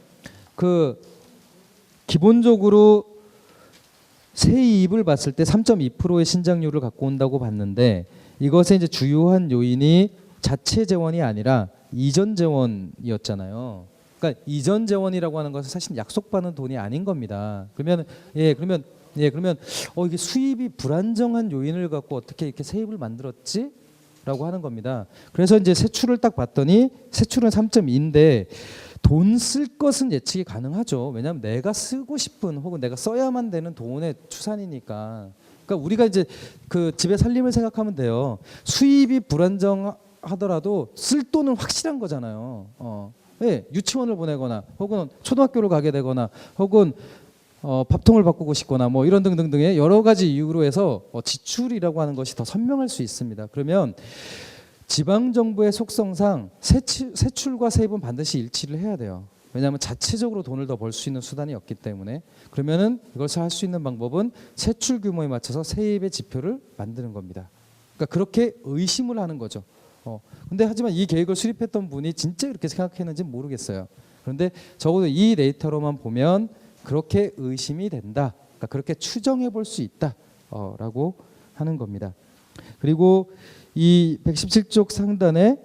그 기본적으로 세입을 봤을 때 3.2%의 신장률을 갖고 온다고 봤는데 이것의 이제 주요한 요인이 자체 재원이 아니라 이전 재원이었잖아요. 그러니까 이전 재원이라고 하는 것은 사실 약속받은 돈이 아닌 겁니다. 그러면 이게 수입이 불안정한 요인을 갖고 어떻게 이렇게 세입을 만들었지? 라고 하는 겁니다. 그래서 이제 세출을 딱 봤더니 세출은 3.2인데 돈 쓸 것은 예측이 가능하죠. 왜냐하면 내가 쓰고 싶은 혹은 내가 써야만 되는 돈의 추산이니까. 그러니까 우리가 이제 그 집의 살림을 생각하면 돼요. 수입이 불안정하더라도 쓸 돈은 확실한 거잖아요. 네, 유치원을 보내거나 혹은 초등학교를 가게 되거나 혹은 밥통을 바꾸고 싶거나 뭐 이런 등등등의 여러 가지 이유로 해서 지출이라고 하는 것이 더 선명할 수 있습니다. 그러면 지방정부의 속성상 세출과 세입은 반드시 일치를 해야 돼요. 왜냐하면 자체적으로 돈을 더 벌 수 있는 수단이 없기 때문에. 그러면은 이것을 할 수 있는 방법은 세출 규모에 맞춰서 세입의 지표를 만드는 겁니다. 그러니까 그렇게 의심을 하는 거죠. 근데 하지만 이 계획을 수립했던 분이 진짜 그렇게 생각했는지 모르겠어요. 그런데 적어도 이 데이터로만 보면 그렇게 의심이 된다. 그러니까 그렇게 추정해 볼 수 있다라고 하는 겁니다. 그리고 이 117쪽 상단에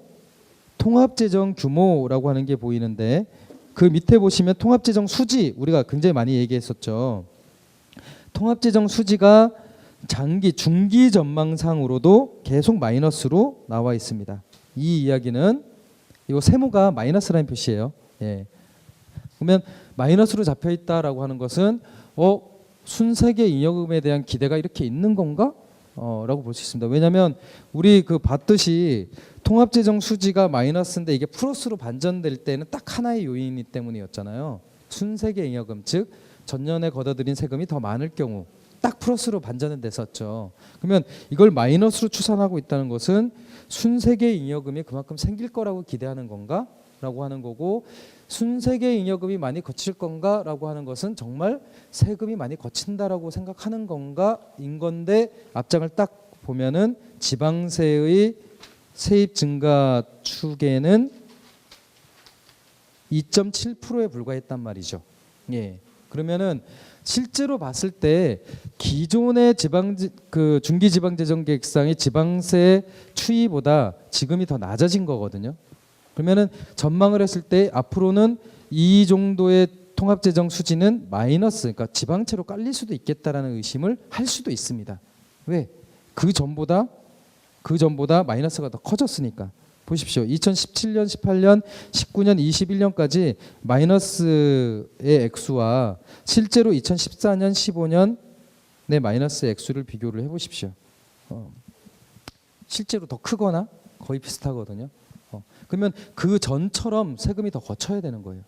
통합재정 규모라고 하는 게 보이는데 그 밑에 보시면 통합재정 수지 우리가 굉장히 많이 얘기했었죠. 통합재정 수지가 중기 전망상으로도 계속 마이너스로 나와 있습니다. 이 이야기는 이거 세모가 마이너스라는 표시예요. 예. 그러면 마이너스로 잡혀 있다라고 하는 것은 순세계 잉여금에 대한 기대가 이렇게 있는 건가? 라고 볼 수 있습니다. 왜냐하면 우리 그 봤듯이 통합재정 수지가 마이너스인데 이게 플러스로 반전될 때는 딱 하나의 요인이 때문이었잖아요. 순세계 잉여금 즉 전년에 걷어들인 세금이 더 많을 경우 딱 플러스로 반전은 됐었죠. 그러면 이걸 마이너스로 추산하고 있다는 것은 순세계 잉여금이 그만큼 생길 거라고 기대하는 건가? 라고 하는 거고 순세계 잉여금이 많이 거칠 건가? 라고 하는 것은 정말 세금이 많이 거친다라고 생각하는 건가? 인 건데 앞장을 딱 보면은 지방세의 세입 증가 추계는 2.7%에 불과했단 말이죠. 예. 그러면은 실제로 봤을 때 기존의 중기지방재정계획상의 지방세 추이보다 지금이 더 낮아진 거거든요. 그러면은 전망을 했을 때 앞으로는 이 정도의 통합재정 수지는 마이너스, 그러니까 지방채로 깔릴 수도 있겠다라는 의심을 할 수도 있습니다. 왜? 그 전보다 마이너스가 더 커졌으니까. 보십시오. 2017년, 18년, 19년, 21년까지 마이너스의 액수와 실제로 2014년, 15년의 마이너스 액수를 비교를 해보십시오. 실제로 더 크거나 거의 비슷하거든요. 그러면 그 전처럼 세금이 더 거쳐야 되는 거예요.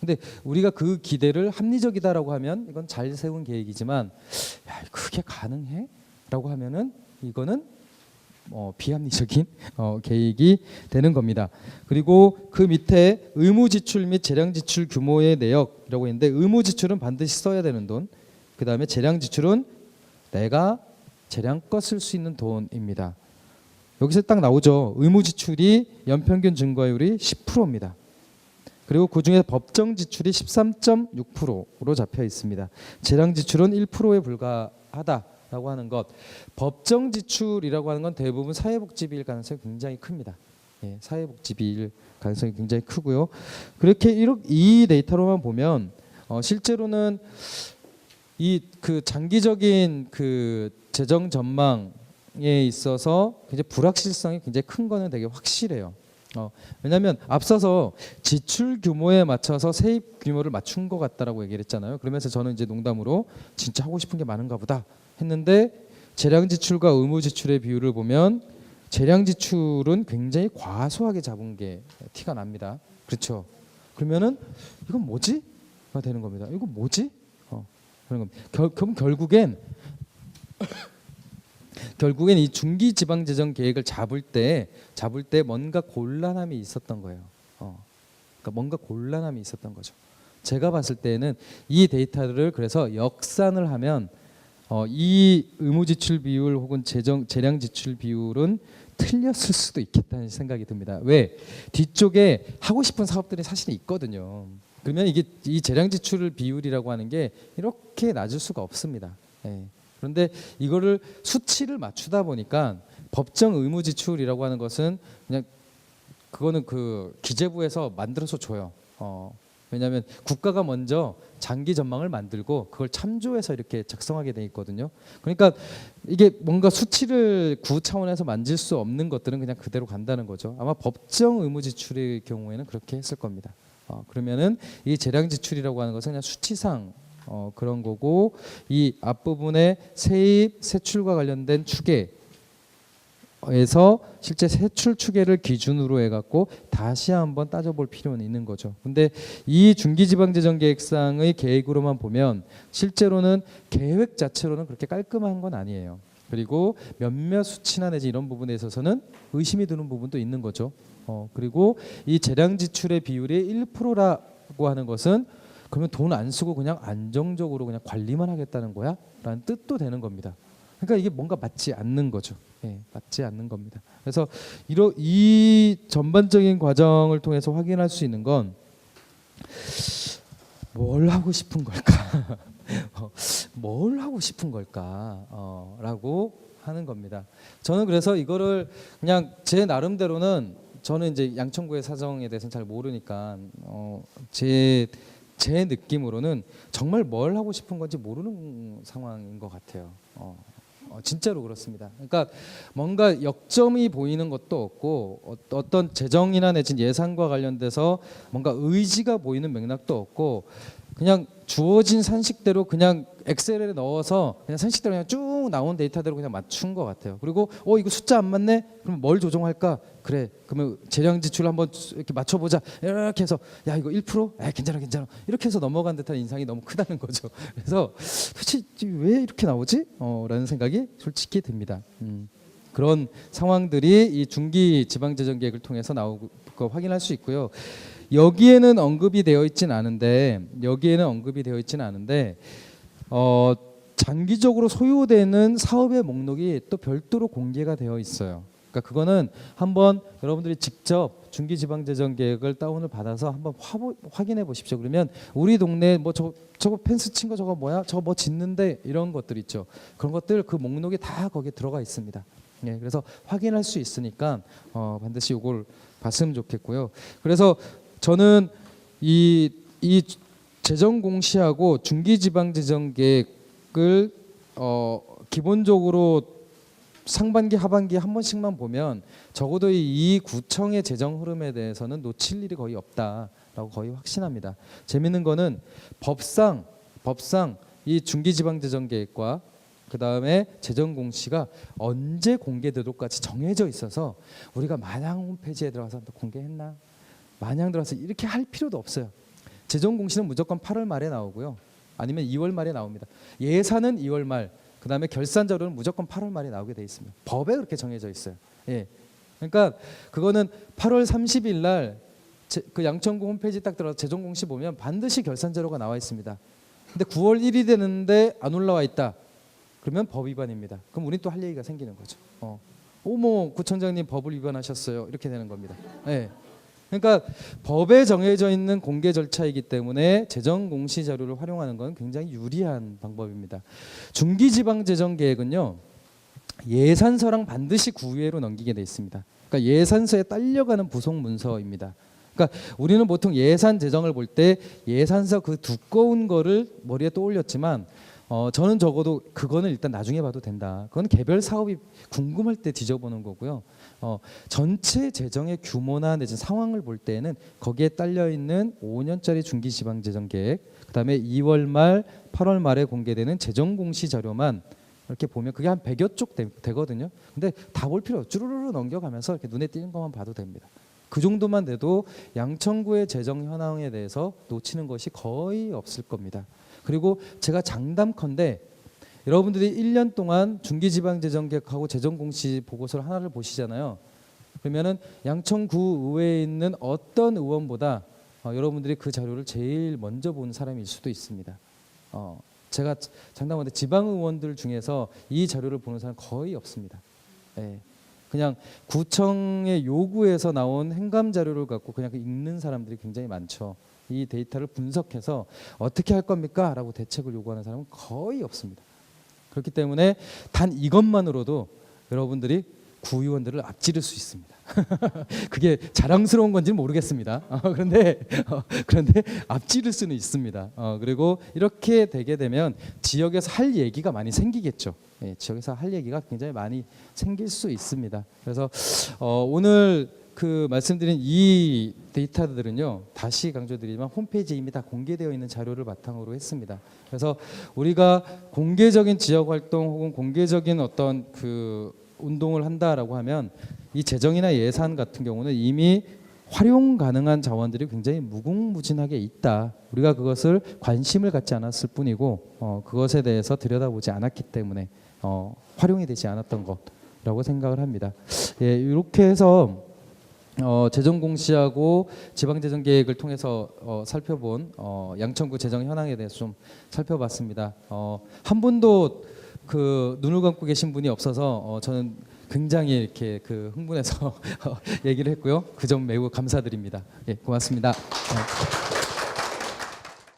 근데 우리가 그 기대를 합리적이다라고 하면 이건 잘 세운 계획이지만 야, 그게 가능해? 라고 하면은 이거는 비합리적인 계획이 되는 겁니다. 그리고 그 밑에 의무지출 및 재량지출 규모의 내역이라고 있는데 의무지출은 반드시 써야 되는 돈, 그 다음에 재량지출은 내가 재량껏 쓸 수 있는 돈입니다. 여기서 딱 나오죠. 의무지출이 연평균 증가율이 10%입니다. 그리고 그중에 법정 지출이 13.6%로 잡혀 있습니다. 재량 지출은 1%에 불과하다라고 하는 것. 법정 지출이라고 하는 건 대부분 사회복지비일 가능성이 굉장히 큽니다. 예, 사회복지비일 가능성이 굉장히 크고요. 그렇게 이 데이터로만 보면 실제로는 이 그 장기적인 그 재정 전망에 있어서 굉장히 불확실성이 굉장히 큰 거는 되게 확실해요. 왜냐하면 앞서서 지출 규모에 맞춰서 세입 규모를 맞춘 것 같다라고 얘기를 했잖아요. 그러면서 저는 이제 농담으로 진짜 하고 싶은 게 많은가 보다 했는데 재량 지출과 의무 지출의 비율을 보면 재량 지출은 굉장히 과소하게 잡은 게 티가 납니다. 그렇죠? 그러면은 이건 뭐지?가 되는 겁니다. 이건 뭐지? 그런 겁니다. 그럼 결국엔 이 중기지방재정 계획을 잡을 때 뭔가 곤란함이 있었던 거예요. 그러니까 뭔가 곤란함이 있었던 거죠. 제가 봤을 때는 이 데이터를 그래서 역산을 하면 이 의무지출 비율 혹은 재량지출 비율은 틀렸을 수도 있겠다는 생각이 듭니다. 왜? 뒤쪽에 하고 싶은 사업들이 사실 있거든요. 그러면 이게 이 재량 지출 비율이라고 하는 게 이렇게 낮을 수가 없습니다. 예. 그런데 이거를 수치를 맞추다 보니까 법정 의무 지출이라고 하는 것은 그냥 그거는 그 기재부에서 만들어서 줘요. 왜냐하면 국가가 먼저 장기 전망을 만들고 그걸 참조해서 이렇게 작성하게 돼 있거든요. 그러니까 이게 뭔가 수치를 구 차원에서 만질 수 없는 것들은 그냥 그대로 간다는 거죠. 아마 법정 의무 지출의 경우에는 그렇게 했을 겁니다. 그러면은 이 재량 지출이라고 하는 것은 그냥 수치상 그런 거고, 이 앞부분에 세입, 세출과 관련된 추계에서 실제 세출 추계를 기준으로 해갖고 다시 한번 따져볼 필요는 있는 거죠. 근데 이 중기지방재정계획상의 계획으로만 보면 실제로는 계획 자체로는 그렇게 깔끔한 건 아니에요. 그리고 몇몇 수치나 내지 이런 부분에 있어서는 의심이 드는 부분도 있는 거죠. 그리고 이 재량 지출의 비율이 1%라고 하는 것은 그러면 돈 안 쓰고 그냥 안정적으로 그냥 관리만 하겠다는 거야? 라는 뜻도 되는 겁니다. 그러니까 이게 뭔가 맞지 않는 거죠. 예, 맞지 않는 겁니다. 그래서 이 전반적인 과정을 통해서 확인할 수 있는 건 뭘 하고 싶은 걸까? 뭘 하고 싶은 걸까? 라고 하는 겁니다. 저는 그래서 이거를 그냥 제 나름대로는, 저는 이제 양천구의 사정에 대해서는 잘 모르니까 제 느낌으로는 정말 뭘 하고 싶은 건지 모르는 상황인 것 같아요. 진짜로 그렇습니다. 그러니까 뭔가 역점이 보이는 것도 없고 어떤 재정이나 내진 예산과 관련돼서 뭔가 의지가 보이는 맥락도 없고, 그냥 주어진 산식대로 그냥 엑셀에 넣어서 그냥 산식대로 그냥 쭉 나온 데이터대로 그냥 맞춘 것 같아요. 그리고 이거 숫자 안 맞네? 그럼 뭘 조정할까? 그래, 그러면 재량 지출 한번 이렇게 맞춰보자. 이렇게 해서 야 이거 1%? 괜찮아 이렇게 해서 넘어간 듯한 인상이 너무 크다는 거죠. 그래서 도대체 왜 이렇게 나오지? 라는 생각이 솔직히 듭니다. 그런 상황들이 이 중기 지방재정계획을 통해서 나오고 확인할 수 있고요. 여기에는 언급이 되어 있진 않은데 장기적으로 소요되는 사업의 목록이 또 별도로 공개가 되어 있어요. 그러니까 그거는 한번 여러분들이 직접 중기지방재정계획을 다운을 받아서 한번 확인해 보십시오. 그러면 우리 동네 뭐 저거 펜스 친 거 저거 뭐야? 저거 뭐 짓는데 이런 것들 있죠. 그런 것들 그 목록이 다 거기에 들어가 있습니다. 예, 그래서 확인할 수 있으니까 반드시 이걸 봤으면 좋겠고요. 그래서 저는 이 재정 공시하고 중기지방재정계획을 기본적으로 상반기 하반기에 한 번씩만 보면 적어도 이 구청의 재정 흐름에 대해서는 놓칠 일이 거의 없다라고 거의 확신합니다. 재밌는 거는 법상 이 중기지방재정계획과 그 다음에 재정 공시가 언제 공개되도록까지 정해져 있어서 우리가 마냥 홈페이지에 들어가서 공개했나? 마냥 들어가서 이렇게 할 필요도 없어요. 재정 공시는 무조건 8월 말에 나오고요. 아니면 2월 말에 나옵니다. 예산은 2월 말, 그 다음에 결산 자료는 무조건 8월 말에 나오게 돼 있습니다. 법에 그렇게 정해져 있어요. 예. 그러니까 그거는 8월 30일 날 그 양천구 홈페이지 딱 들어가서 재정 공시 보면 반드시 결산 자료가 나와 있습니다. 근데 9월 1일이 됐는데 안 올라와 있다. 그러면 법 위반입니다. 그럼 우린 또 할 얘기가 생기는 거죠. 어머 구청장님 법을 위반하셨어요. 이렇게 되는 겁니다. 예. 그러니까 법에 정해져 있는 공개 절차이기 때문에 재정 공시 자료를 활용하는 건 굉장히 유리한 방법입니다. 중기지방재정계획은요, 예산서랑 반드시 구의회로 넘기게 돼 있습니다. 그러니까 예산서에 딸려가는 부속 문서입니다. 그러니까 우리는 보통 예산 재정을 볼 때 예산서 그 두꺼운 거를 머리에 떠올렸지만 저는 적어도 그거는 일단 나중에 봐도 된다. 그건 개별 사업이 궁금할 때 뒤져보는 거고요. 전체 재정의 규모나 내지 상황을 볼 때는 거기에 딸려 있는 5년짜리 중기지방재정계획, 그다음에 2월 말, 8월 말에 공개되는 재정 공시 자료만 이렇게 보면 그게 한 100여 쪽 되거든요. 근데 다 볼 필요 없어요. 쭈루루루 넘겨가면서 이렇게 눈에 띄는 것만 봐도 됩니다. 그 정도만 돼도 양천구의 재정 현황에 대해서 놓치는 것이 거의 없을 겁니다. 그리고 제가 장담컨대 여러분들이 1년 동안 중기지방재정계획하고 재정공시 보고서를 하나를 보시잖아요. 그러면은 양천구 의회에 있는 어떤 의원보다 여러분들이 그 자료를 제일 먼저 본 사람일 수도 있습니다. 제가 장담컨대 지방 의원들 중에서 이 자료를 보는 사람 거의 없습니다. 예. 그냥 구청의 요구에서 나온 행감 자료를 갖고 그냥 읽는 사람들이 굉장히 많죠. 이 데이터를 분석해서 어떻게 할 겁니까? 라고 대책을 요구하는 사람은 거의 없습니다. 그렇기 때문에 단 이것만으로도 여러분들이 구의원들을 앞지를 수 있습니다. 그게 자랑스러운 건지는 모르겠습니다. 그런데 앞지를 수는 있습니다. 그리고 이렇게 되게 되면 지역에서 할 얘기가 많이 생기겠죠. 예, 지역에서 할 얘기가 굉장히 많이 생길 수 있습니다. 그래서 오늘 그 말씀드린 이 데이터들은요, 다시 강조드리지만 홈페이지에 이미 다 공개되어 있는 자료를 바탕으로 했습니다. 그래서 우리가 공개적인 지역 활동 혹은 공개적인 어떤 그 운동을 한다라고 하면 이 재정이나 예산 같은 경우는 이미 활용 가능한 자원들이 굉장히 무궁무진하게 있다. 우리가 그것을 관심을 갖지 않았을 뿐이고 그것에 대해서 들여다보지 않았기 때문에 활용이 되지 않았던 것이라고 생각을 합니다. 예, 이렇게 해서 재정 공시하고 지방 재정 계획을 통해서 살펴본 양천구 재정 현황에 대해서 좀 살펴봤습니다. 한 분도 그 눈을 감고 계신 분이 없어서 저는 굉장히 이렇게 그 흥분해서 얘기를 했고요. 그 점 매우 감사드립니다. 예, 고맙습니다.